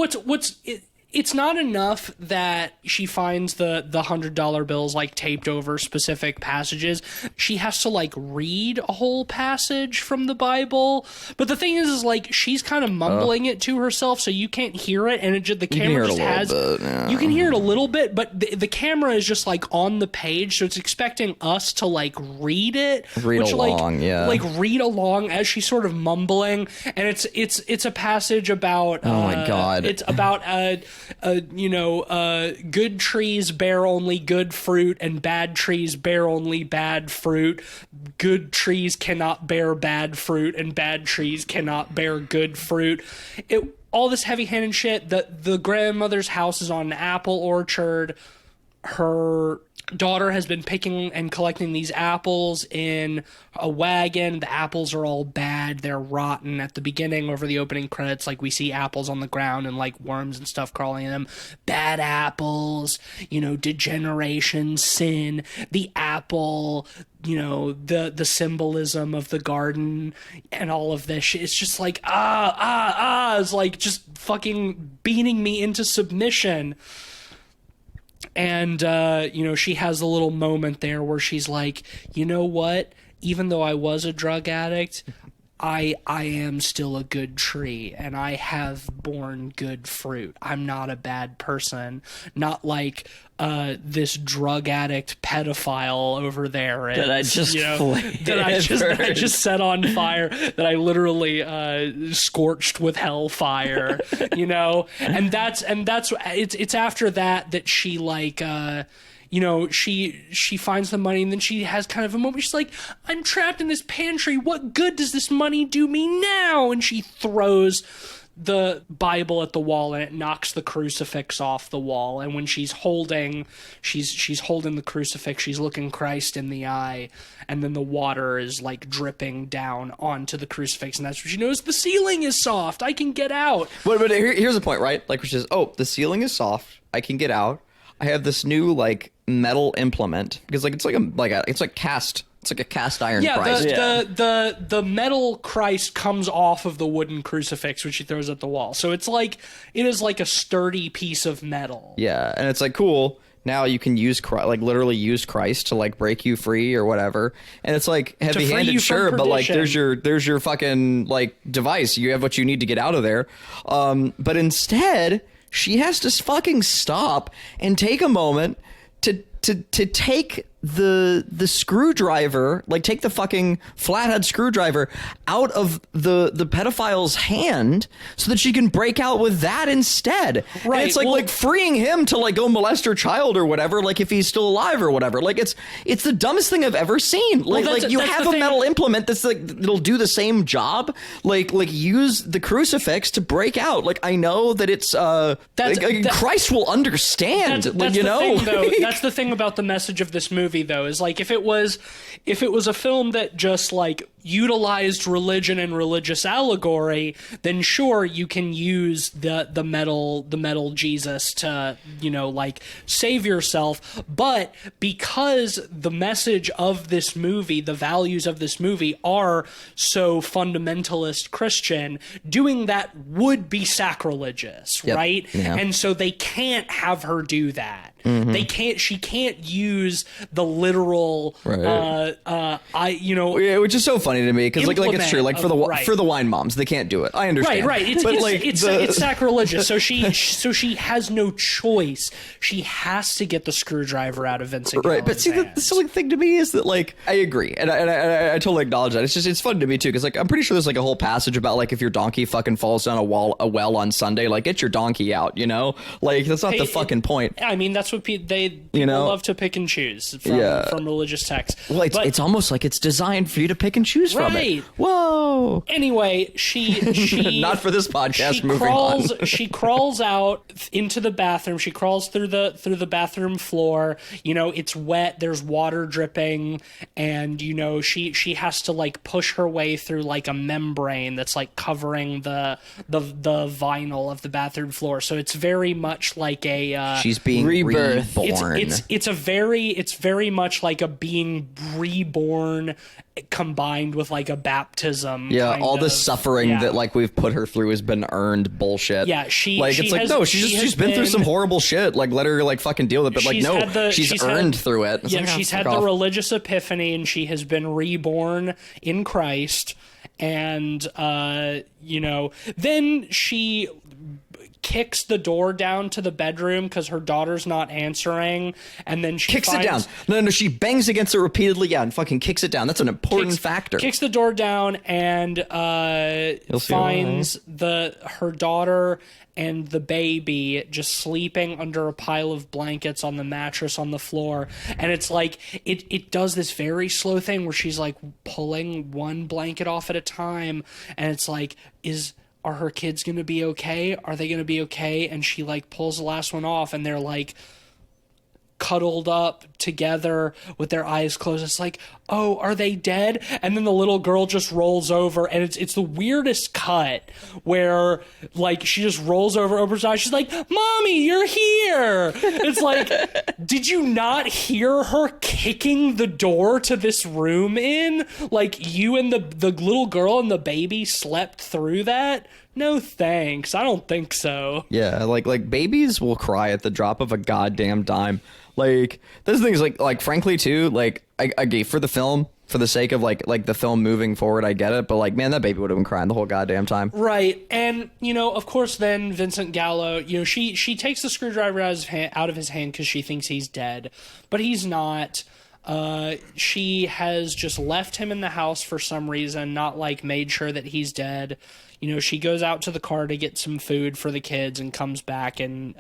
it's not enough that she finds the $100 bills like taped over specific passages. She has to like read a whole passage from the Bible. But the thing is like she's kind of mumbling it to herself, so you can't hear it, and the camera just has. You can hear it a little bit, but the camera is just like on the page, so it's expecting us to like read it, read along as she's sort of mumbling, and it's a passage about. Oh my God! It's about good trees bear only good fruit and bad trees bear only bad fruit. Good trees cannot bear bad fruit and bad trees cannot bear good fruit. All this heavy-handed shit. The grandmother's house is on an apple orchard. Her daughter has been picking and collecting these apples in a wagon. The apples are all bad. They're rotten. At the beginning, over the opening credits, like we see apples on the ground and like worms and stuff crawling in them. Bad apples, degeneration, sin, the apple, the symbolism of the garden and all of this shit. It's just like, it's like just fucking beating me into submission. And, she has a little moment there where she's like, you know what? Even though I was a drug addict, I am still a good tree, and I have borne good fruit. I'm not a bad person. Not like this drug addict pedophile over there that I just I just set on fire, that I literally scorched with hellfire, and that's it's after that she like she finds the money, and then she has kind of a moment. She's like, I'm trapped in this pantry. What good does this money do me now? And she throws the Bible at the wall, and it knocks the crucifix off the wall. And when she's holding the crucifix, she's looking Christ in the eye, and then the water is like dripping down onto the crucifix, and that's when she knows the ceiling is soft. I can get out. But here's the point, right? Like, which is, the ceiling is soft. I can get out. I have this new like metal implement, because like it's like a cast iron Christ. The metal Christ comes off of the wooden crucifix, which she throws at the wall. So it is like a sturdy piece of metal. Yeah, and it's like, cool. Now you can literally use Christ to like break you free or whatever. And it's like heavy-handed, sure, but like there's your fucking like device. You have what you need to get out of there. But instead, she has to fucking stop and take a moment to take the screwdriver, like take the fucking flathead screwdriver out of the pedophile's hand so that she can break out with that instead. Right. And it's like freeing him to like go molest her child or whatever, like if he's still alive or whatever. Like it's the dumbest thing I've ever seen. Like you have a metal implement that's like it'll do the same job. Like use the crucifix to break out. Like I know that it's Christ will understand. That's the thing, though. That's the thing about the message of this movie. movie though is like if it was a film that just like utilized religion and religious allegory, then sure, you can use the metal Jesus to, you know, like save yourself. But because the message of this movie, the values of this movie are so fundamentalist Christian, doing that would be sacrilegious, right? Yeah. And so they can't have her do that. Mm-hmm. She can't use the literal, Right. yeah, which is so funny to me because like it's true, like for the wine moms, they can't do it. I understand, right. It's sacrilegious. So she has no choice. She has to get the screwdriver out of Vincent Gallo's right. But see, the silly thing to me is that like I agree, and I totally acknowledge that. It's fun to me too because like I'm pretty sure there's like a whole passage about like if your donkey fucking falls down a well on Sunday, like get your donkey out, you know, like that's not the fucking point. I mean, that's what people love to pick and choose from religious texts. Well, it's almost like it's designed for you to pick and choose from it. Whoa. Anyway, she not for this podcast. She crawls out into the bathroom. She crawls through the bathroom floor. You know, it's wet. There's water dripping, and you know she has to like push her way through like a membrane that's like covering the vinyl of the bathroom floor. So it's very much like a she's being reborn. It's very much like a being reborn combined with like a baptism. Yeah, all the suffering that like we've put her through has been earned bullshit. Yeah, she's been through some horrible shit. Like let her like fucking deal with it. But like no, she's earned through it. Yeah, she's had the religious epiphany and she has been reborn in Christ. And you know, then she kicks the door down to the bedroom because her daughter's not answering, and then she kicks it down. No, she bangs against it repeatedly, and fucking kicks it down. That's an important factor. Kicks the door down and finds her daughter and the baby just sleeping under a pile of blankets on the mattress on the floor. And it's like it does this very slow thing where she's like pulling one blanket off at a time, and it's like, are her kids going to be okay? Are they going to be okay? And she like pulls the last one off and they're like cuddled up together with their eyes closed. It's like, oh, are they dead? And then the little girl just rolls over, and it's the weirdest cut where like she just rolls over her eyes. She's like, Mommy, you're here. It's like, did you not hear her kicking the door to this room in? Like you and the little girl and the baby slept through that? No thanks. I don't think so. Yeah, like babies will cry at the drop of a goddamn dime. Like this thing is like frankly too, like I gave for the film, for the sake of like the film moving forward, I get it, but like man, that baby would have been crying the whole goddamn time. Right. And you know, of course then Vincent Gallo, you know, she takes the screwdriver out of his hand because she thinks he's dead, but he's not. She has just left him in the house for some reason, not like made sure that he's dead. You know, she goes out to the car to get some food for the kids and comes back, and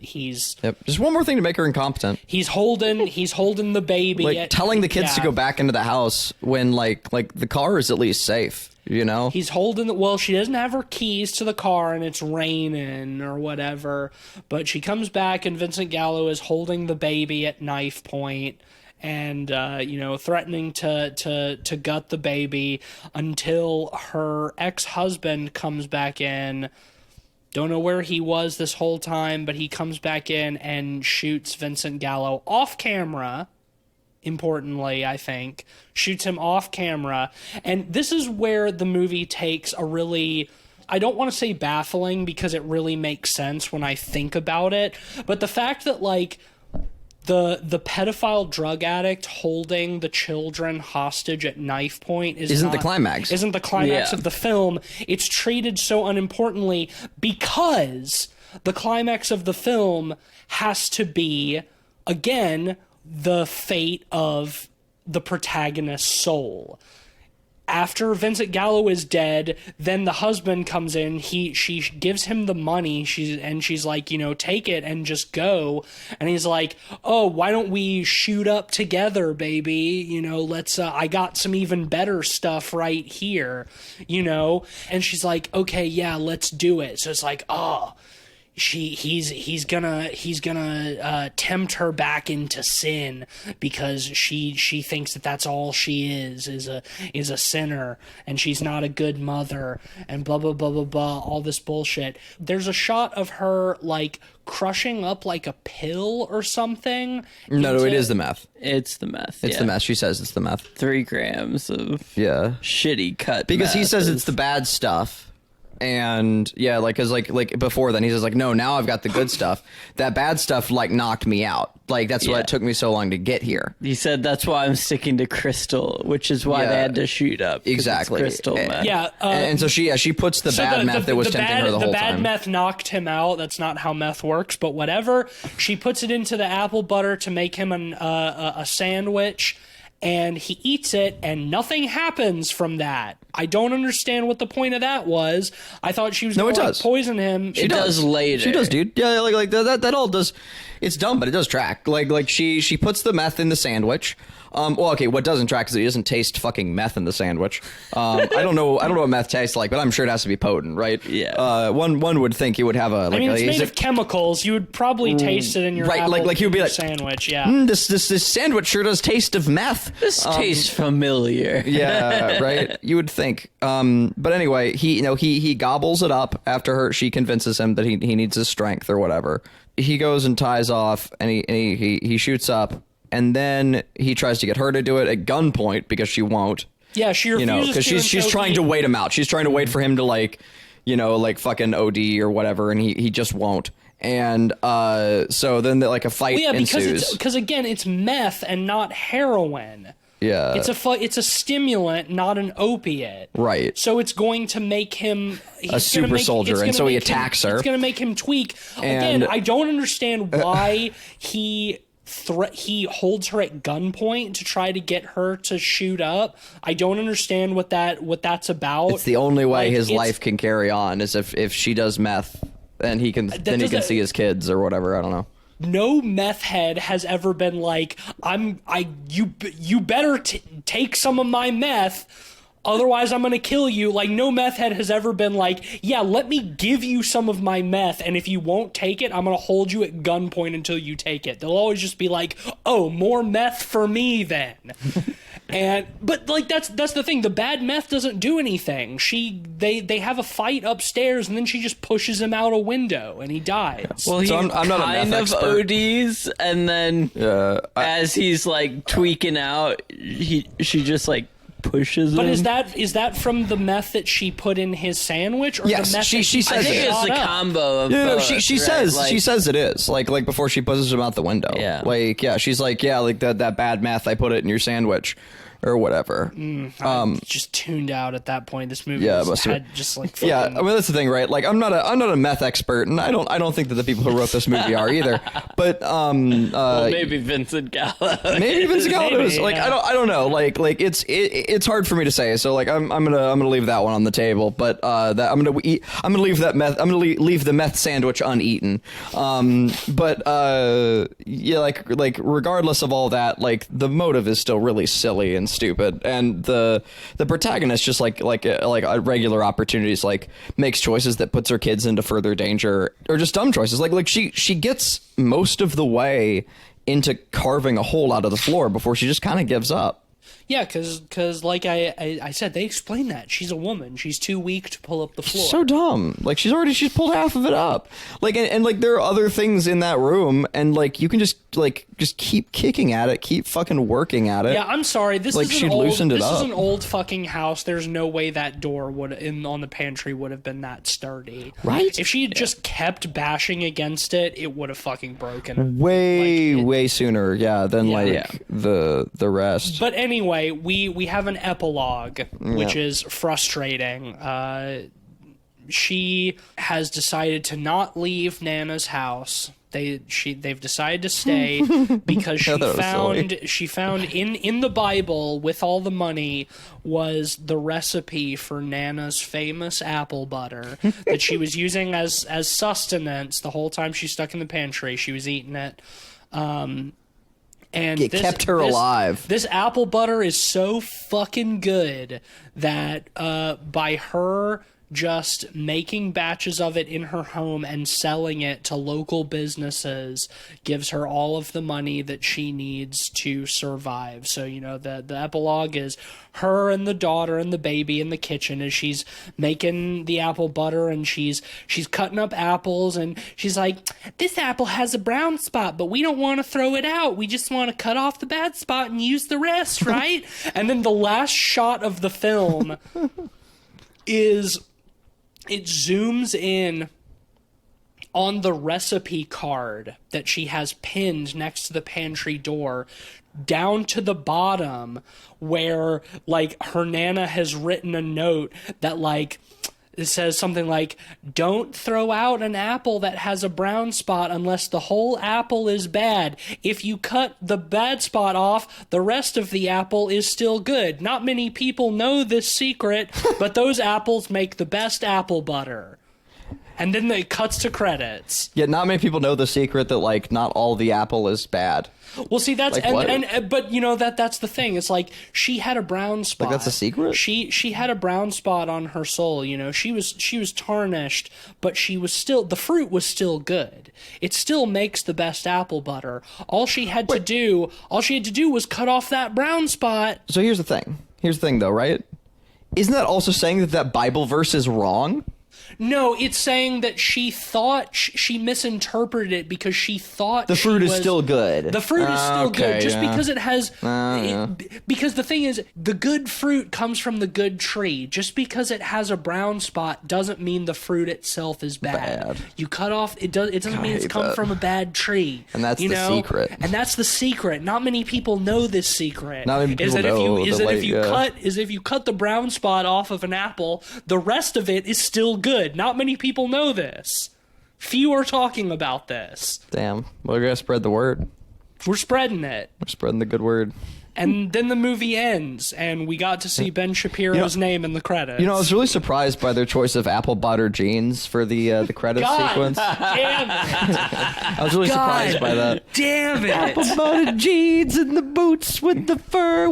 he's... Yep. Just one more thing to make her incompetent. He's holding the baby. Like, telling the kids to go back into the house when, like the car is at least safe, you know? He's holding... Well, she doesn't have her keys to the car, and it's raining or whatever, but she comes back, and Vincent Gallo is holding the baby at knife point, and you know, threatening to gut the baby until her ex-husband comes back in. Don't know where he was this whole time, but he comes back in and shoots Vincent Gallo off camera. Importantly, I think, shoots him off camera. And this is where the movie takes a really... I don't want to say baffling because it really makes sense when I think about it, but the fact that, like, the pedophile drug addict holding the children hostage at knife point isn't the climax of the film. It's treated so unimportantly because the climax of the film has to be, again, the fate of the protagonist's soul. After Vincent Gallo is dead, then the husband comes in. She gives him the money. She's like, you know, take it and just go. And he's like, oh, why don't we shoot up together, baby? You know, let's. I got some even better stuff right here. You know, and she's like, okay, yeah, let's do it. So it's like, oh, he's gonna tempt her back into sin because she thinks that that's all she is a sinner, and she's not a good mother, and blah blah blah blah blah, all this bullshit. There's a shot of her like crushing up like a pill or something. No, it is the meth. It's the meth. It's the meth. She says it's the meth. 3 grams of shitty cut because meth he says it's the bad stuff. And yeah, like, cause like before then he says like, no, now I've got the good stuff. That bad stuff like knocked me out. Like that's why it took me so long to get here. He said that's why I'm sticking to crystal, which is why they had to shoot up. Exactly. Crystal meth. Yeah. And so she puts the bad meth that was tempting her the whole time. The bad meth knocked him out. That's not how meth works, but whatever. She puts it into the apple butter to make him a sandwich. And he eats it, and nothing happens from that. I don't understand what the point of that was. I thought she was going to poison him. She does later. She does, dude. Yeah, like that all does. It's dumb, but it does track. Like she puts the meth in the sandwich. Well, okay, what doesn't track is that he doesn't taste fucking meth in the sandwich. I don't know what meth tastes like, but I'm sure it has to be potent, right? Yeah. One would think you would have a. Like, I mean, it's made of chemicals. You would probably taste it in your apple like he would be like sandwich. Yeah. This sandwich sure does taste of meth. This tastes familiar. Yeah, right. You would think. But anyway, he gobbles it up after she convinces him that he needs his strength or whatever. He goes and ties off, and he shoots up. And then he tries to get her to do it at gunpoint because she won't. Yeah, she refuses because she's trying to wait him out. She's trying to wait for him to like fucking OD or whatever, and he just won't. And so then a fight ensues. Because again, it's meth and not heroin. Yeah, it's a stimulant, not an opiate. Right. So it's going to make him a super soldier, and so he attacks her. It's going to make him tweak. And again, I don't understand why he holds her at gunpoint to try to get her to shoot up. I don't understand what that's about. It's the only way his life can carry on is if she does meth, and he can see his kids or whatever. I don't know. No meth head has ever been like, you better take some of my meth, otherwise I'm going to kill you. Like, no meth head has ever been like, yeah, let me give you some of my meth, and if you won't take it, I'm going to hold you at gunpoint until you take it. They'll always just be like, oh, more meth for me then. But like that's the thing. The bad meth doesn't do anything. They have a fight upstairs, and then she just pushes him out a window, and he dies. Well, I'm not a meth expert. ODs, and then as he's like tweaking out, she just like pushes him. But is that from the meth that she put in his sandwich, or yes, the meth she says I think it's a combo of both. She says it is like before she pushes him out the window. Yeah. She's like that bad meth, I put it in your sandwich or whatever. I'm just tuned out at that point. This movie had just like fucking... I mean that's the thing, right? Like I'm not a meth expert, and I don't think that the people who wrote this movie are either. But well, maybe Vincent Gallo. Maybe Vincent Gallo is like I don't know. Like it's hard for me to say. So like I'm gonna leave that one on the table. But I'm gonna leave that meth. I'm gonna leave the meth sandwich uneaten. But like regardless of all that, like the motive is still really silly and stupid, and the protagonist just like regular opportunities, like makes choices that puts her kids into further danger, or just dumb choices. Like she gets most of the way into carving a hole out of the floor before she just kind of gives up. Yeah, because like I said, they explain that she's a woman. She's too weak to pull up the floor. So dumb. Like she's pulled half of it up. Like and like there are other things in that room, and like you can just keep kicking at it, keep fucking working at it. Yeah, I'm sorry. This like is she an old. loosened it this up. is an old fucking house. There's no way that door on the pantry would have been that sturdy. Right? If she had just kept bashing against it, it would have fucking broken. Way sooner. Yeah. Than the rest. But anyway, we have an epilogue, which is frustrating. She has decided to not leave Nana's house. They've decided to stay because she found in the Bible with all the money was the recipe for Nana's famous apple butter that she was using as sustenance the whole time she's stuck in the pantry. She was eating it. And it kept her alive. This apple butter is so fucking good that by her just making batches of it in her home and selling it to local businesses gives her all of the money that she needs to survive. So, you know, the epilogue is her and the daughter and the baby in the kitchen as she's making the apple butter, and she's cutting up apples, and she's like, this apple has a brown spot, but we don't want to throw it out. We just want to cut off the bad spot and use the rest, right? And then the last shot of the film is it zooms in on the recipe card that she has pinned next to the pantry door down to the bottom where, like, her Nana has written a note that, like, it says something like, don't throw out an apple that has a brown spot unless the whole apple is bad. If you cut the bad spot off, the rest of the apple is still good. Not many people know this secret, but those apples make the best apple butter. And then it cuts to credits. Yeah, not many people know the secret that, like, not all the apple is bad. Well, see, that's like, but you know that's the thing. It's like she had a brown spot. Like, that's a secret? She had a brown spot on her soul. You know, she was tarnished, but she was still, the fruit was still good. It still makes the best apple butter. All she had to do was cut off that brown spot. So here's the thing. Here's the thing, though, right? Isn't that also saying that Bible verse is wrong? No, it's saying that she thought she misinterpreted it because she thought the fruit is still good. The fruit is still good just because it has. Because the thing is, the good fruit comes from the good tree. Just because it has a brown spot doesn't mean the fruit itself is bad. You cut off it doesn't mean it's come from a bad tree. And that's the secret. And that's the secret. Not many people know this secret. Not many people know. If you cut the brown spot off of an apple, the rest of it is still good. Not many people know this. Few are talking about this. Damn. Well, we're going to spread the word. We're spreading it. We're spreading the good word. And then the movie ends, and we got to see Ben Shapiro's name in the credits. You know, I was really surprised by their choice of apple butter jeans for the credits sequence. Damn it! I was really surprised by that. Damn it! Apple butter jeans and the boots with the fur,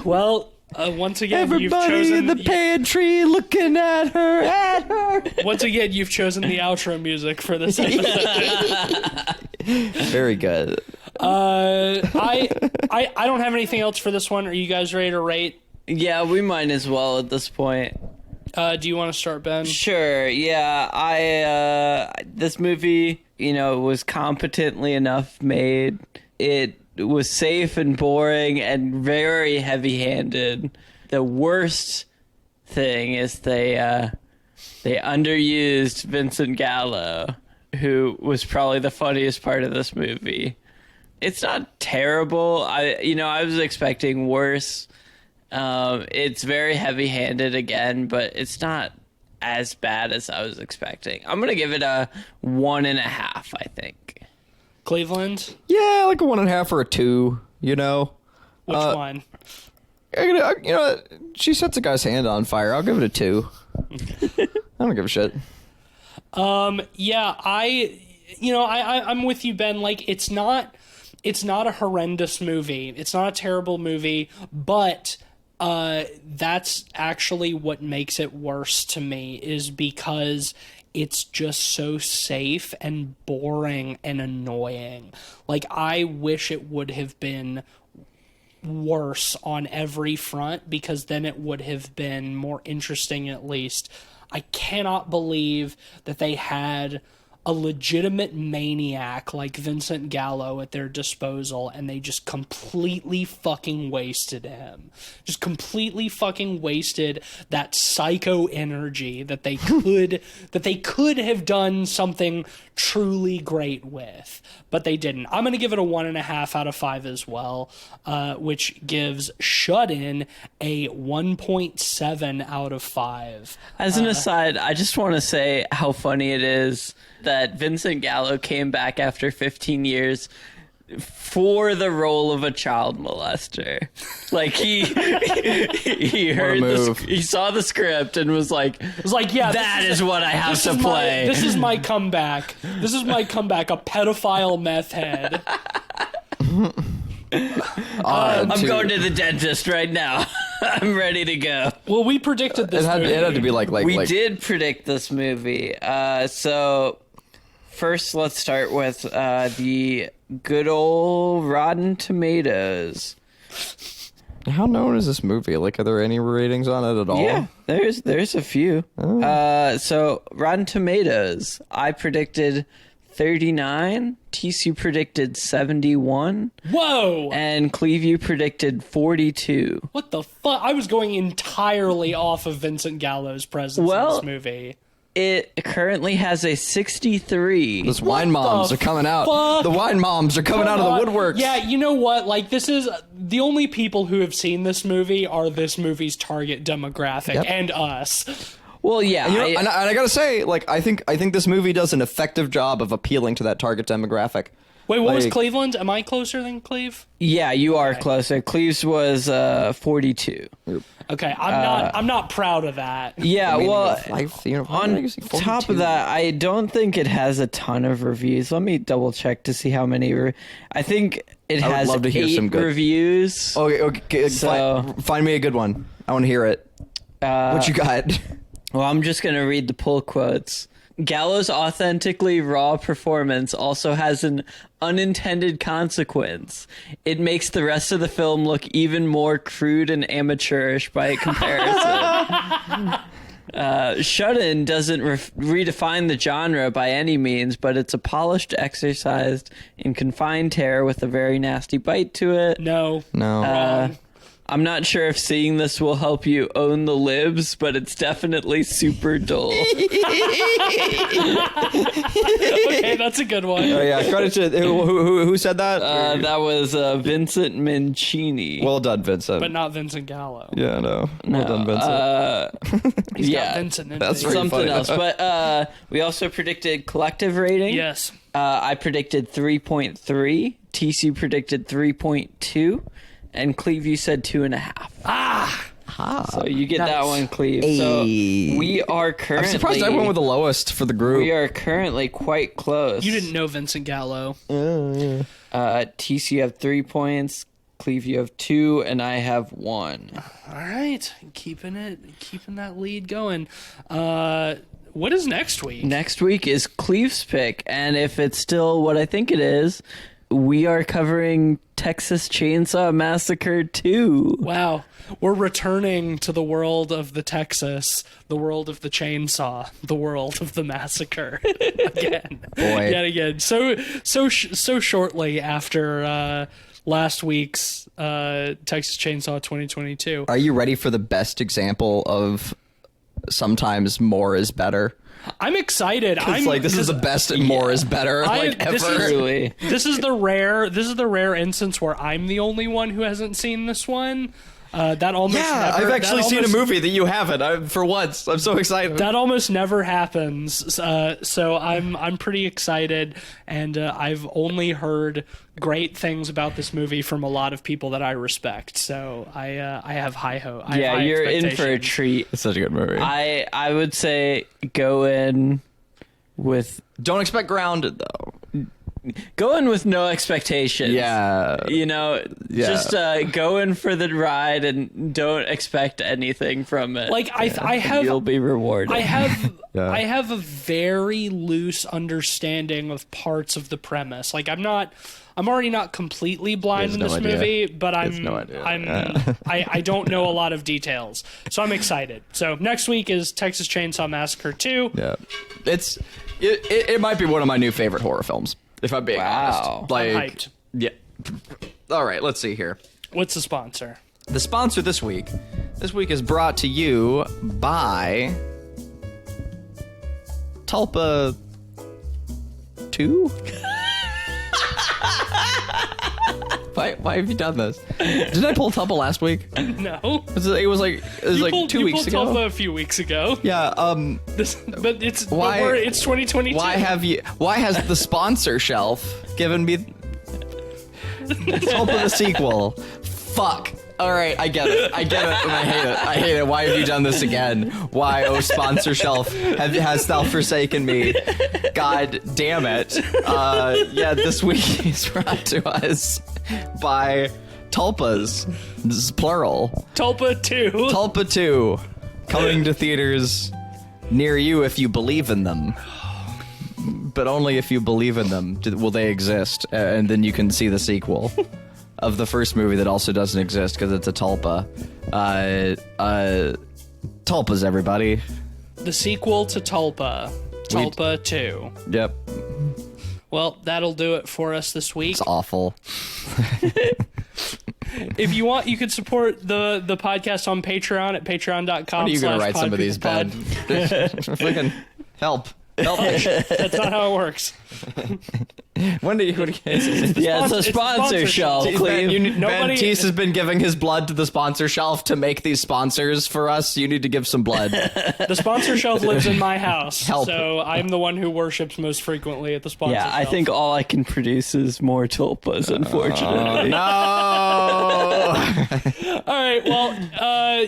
Well, once again, everybody you've chosen in the pantry looking at her. Once again, you've chosen the outro music for this episode. Very good. I don't have anything else for this one. Are you guys ready to rate? Yeah, we might as well at this point. Do you want to start, Ben? Sure. Yeah, this movie, you know, was competently enough made. It was safe and boring and very heavy-handed. The worst thing is they underused Vincent Gallo, who was probably the funniest part of this movie. It's not terrible. I was expecting worse. It's very heavy-handed again, but it's not as bad as I was expecting. I'm gonna give it a 1.5, I think. Cleveland? Yeah, like a 1.5 or a 2, you know. Which one? You know, she sets a guy's hand on fire. I'll give it a 2. I don't give a shit. Yeah, I'm with you, Ben. Like, it's not a horrendous movie. It's not a terrible movie, but that's actually what makes it worse to me, is because it's just so safe and boring and annoying. Like, I wish it would have been worse on every front, because then it would have been more interesting, at least. I cannot believe that they had a legitimate maniac like Vincent Gallo at their disposal, and they just completely fucking wasted him. Just completely fucking wasted that psycho energy that they could have done something truly great with, but they didn't. I'm going to give it a 1.5 out of 5 as well, which gives Shut In a 1.7 out of 5. As an aside, I just want to say how funny it is that Vincent Gallo came back after 15 years for the role of a child molester. Like, he heard he saw the script and was like, yeah, that is what I have to play. This is my comeback. This is my comeback, a pedophile meth head. I'm going to the dentist right now. I'm ready to go. Well, we predicted this movie. It had to be like We did predict this movie. So first, let's start with the good old Rotten Tomatoes. How known is this movie? Like, are there any ratings on it at all? Yeah, there's a few. So Rotten Tomatoes, I predicted 39. TC predicted 71. Whoa! And Cleview predicted 42. What the fuck? I was going entirely off of Vincent Gallo's presence in this movie. It currently has a 63. Those wine moms are coming out. The wine moms are coming out of the woodworks. Yeah, you know what? Like, this is the only people who have seen this movie are this movie's target demographic and us. Well, yeah, and I gotta say, like, I think this movie does an effective job of appealing to that target demographic. Wait, what was Cleveland? Am I closer than Cleve? Yeah, you are closer. Cleve's was 42. Okay, I'm not proud of that. Yeah, well, on on top of that, I don't think it has a ton of reviews. Let me double check to see how many. I think it has love to hear 8 some good reviews. Okay, So- find me a good one. I want to hear it. What you got? Well, I'm just going to read the pull quotes. Gallo's authentically raw performance also has an unintended consequence. It makes the rest of the film look even more crude and amateurish by comparison. Shut-In doesn't redefine the genre by any means, but it's a polished exercise in confined terror with a very nasty bite to it. No. No. I'm not sure if seeing this will help you own the libs, but it's definitely super dull. Okay, that's a good one. Oh yeah, credit to who said that? That was Vincent Mancini. Well done, Vincent. But not Vincent Gallo. Yeah, no. Well done, Vincent. He's yeah, got Vincent in that's it. very something funny. else. But we also predicted collective rating. Yes. I predicted 3.3. TC predicted 3.2. And Cleve, you said 2.5. So you get that one, Cleve. So we are currently... I'm surprised I went with the lowest for the group. We are currently quite close. You didn't know Vincent Gallo. TC, you have 3 points. Cleve, you have 2, and I have 1. All right, keeping that lead going. What is next week? Next week is Cleve's pick, and if it's still what I think it is, we are covering Texas Chainsaw Massacre 2. Wow. We're returning to the world of the Texas, the world of the chainsaw, the world of the massacre again. Boy. Yet again. So shortly after last week's Texas Chainsaw 2022. Are you ready for the best example of sometimes more is better? I'm excited. It's like this is the best and more is better ever. This is the rare instance where I'm the only one who hasn't seen this one. That almost I've actually seen a movie that you haven't. For once, I'm so excited. That almost never happens. So I'm pretty excited, and I've only heard great things about this movie from a lot of people that I respect. So I have high hope. Yeah, you're in for a treat. It's such a good movie. I would say go in with... Don't expect grounded though. Go in with no expectations. Yeah. You know, just go in for the ride and don't expect anything from it. Like I have, you'll be rewarded. I have, Yeah. I have a very loose understanding of parts of the premise. Like I'm already not completely blind in There's this no idea. movie, but There's no idea. I don't know a lot of details, so I'm excited. So next week is Texas Chainsaw Massacre 2. Yeah. It might be one of my new favorite horror films, if I'm being honest. Like, I'm hyped. Yeah. All right, let's see here. What's the sponsor? The sponsor this week is brought to you by Tulpa 2? Why have you done this? Didn't I pull Tulpa last week? No. It was like 2 weeks ago. You pulled Tulpa a few weeks ago. Yeah, But it's 2022. Why has the sponsor shelf given me Tulpa the sequel? Fuck. All right, I get it, and I hate it. Why have you done this again? Why, oh sponsor shelf, has thou forsaken me? God damn it. Yeah, this week is brought to us by Tulpas. This is plural. Tulpa 2. Tulpa 2. Coming to theaters near you if you believe in them. But only if you believe in them will they exist. And then you can see the sequel of the first movie that also doesn't exist because it's a tulpa. Tulpas, everybody. The sequel to Tulpa. Tulpa 2. Yep. Well, that'll do it for us this week. It's awful. If you want, you could support the podcast on Patreon at patreon.com. When are you going to write some of these, Ben? Fucking help. Help me. That's not how it works. When do you... Yeah, it's a sponsor shelf. Ben Teese has been giving his blood to the sponsor shelf to make these sponsors for us. You need to give some blood. The sponsor shelf lives in my house. Help. So I'm the one who worships most frequently at the sponsor shelf. Yeah, I think all I can produce is more tulpas, unfortunately. No! All right, well,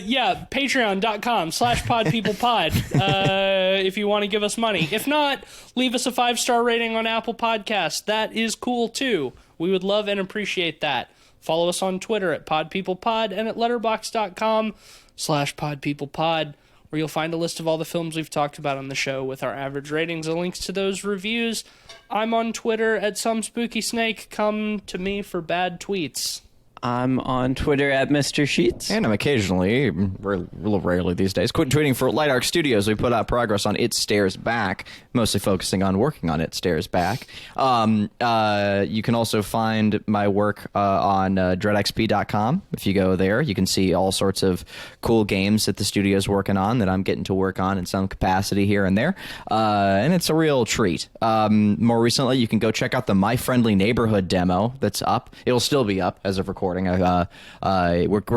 yeah, patreon.com/podpeoplepod if you want to give us money. If not, leave us a 5-star rating on Apple Podcasts. That is cool, too. We would love and appreciate that. Follow us on Twitter at podpeoplepod and at letterboxd.com/podpeoplepod, where you'll find a list of all the films we've talked about on the show with our average ratings and links to those reviews. I'm on Twitter at somespookysnake. Come to me for bad tweets. I'm on Twitter at Mr. Sheets. And I'm occasionally, a little rarely these days, tweeting for Light Arc Studios. We put out progress on It Stares Back, mostly focusing on working on It Stares Back. You can also find my work on dreadxp.com. If you go there, you can see all sorts of cool games that the studio's working on that I'm getting to work on in some capacity here and there. And it's a real treat. More recently, you can go check out the My Friendly Neighborhood demo that's up. It'll still be up as of recording. We're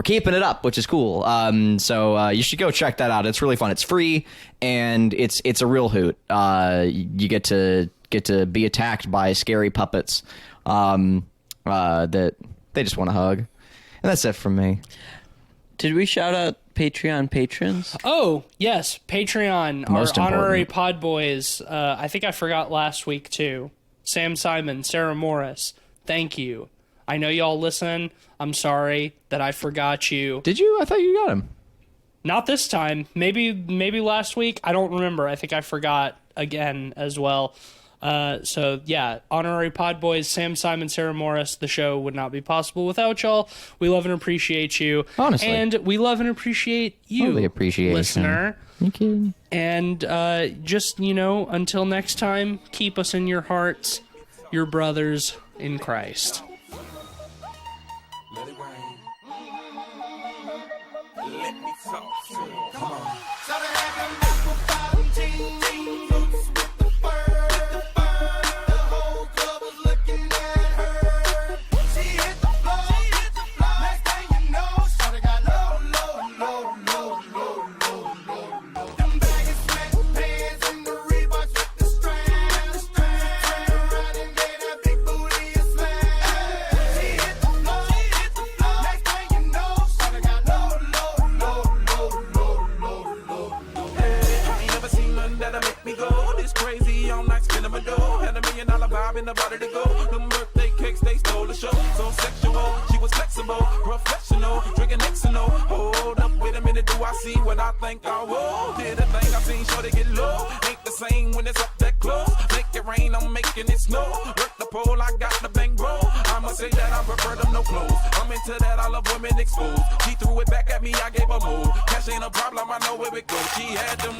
keeping it up, which is cool. So you should go check that out. It's really fun. It's free and it's a real hoot. You get to be attacked by scary puppets that they just want to hug. And that's it from me. Did we shout out Patreon patrons? Oh, yes, Patreon, Most our honorary important. pod boys. I think I forgot last week, too. Sam Simon, Sarah Morris, thank you. I know y'all listen. I'm sorry that I forgot you. Did you? I thought you got him. Not this time. Maybe last week. I don't remember. I think I forgot again as well. So, yeah, honorary pod boys, Sam Simon, Sarah Morris. The show would not be possible without y'all. We love and appreciate you. Honestly. And we love and appreciate you, the appreciation. listener. Thank you. And just, until next time, keep us in your hearts, your brothers in Christ. Let it rain. Let me talk to you. Come on. Started having April 17 boots with the fur. The whole club was looking at her. She hit the floor. Next thing you know, shawty got low. Them baggy sweatpants and the Reeboks with the strands. Turned around and gave that big booty a smash. She hit the floor. Next thing you know, shawty got low. Hey, I ain't never seen nothing that'll make me go this crazy all night spinning my dough. Had $1 million vibe in the body to go. Them birthday cakes, they stole the show. So sexual, she was flexible, professional, drinking Xano. Hold up, wait a minute, do I see what I think I will? Did a thing I seen, sure they get low. Ain't the same when it's up that close. Make it rain, I'm making it snow. Work the pole, I got the bang bro. I'ma say that I prefer them no clothes. I'm into that, I love women exposed. She threw it back at me, I gave her more. Cash ain't a problem, I know where it goes. She had them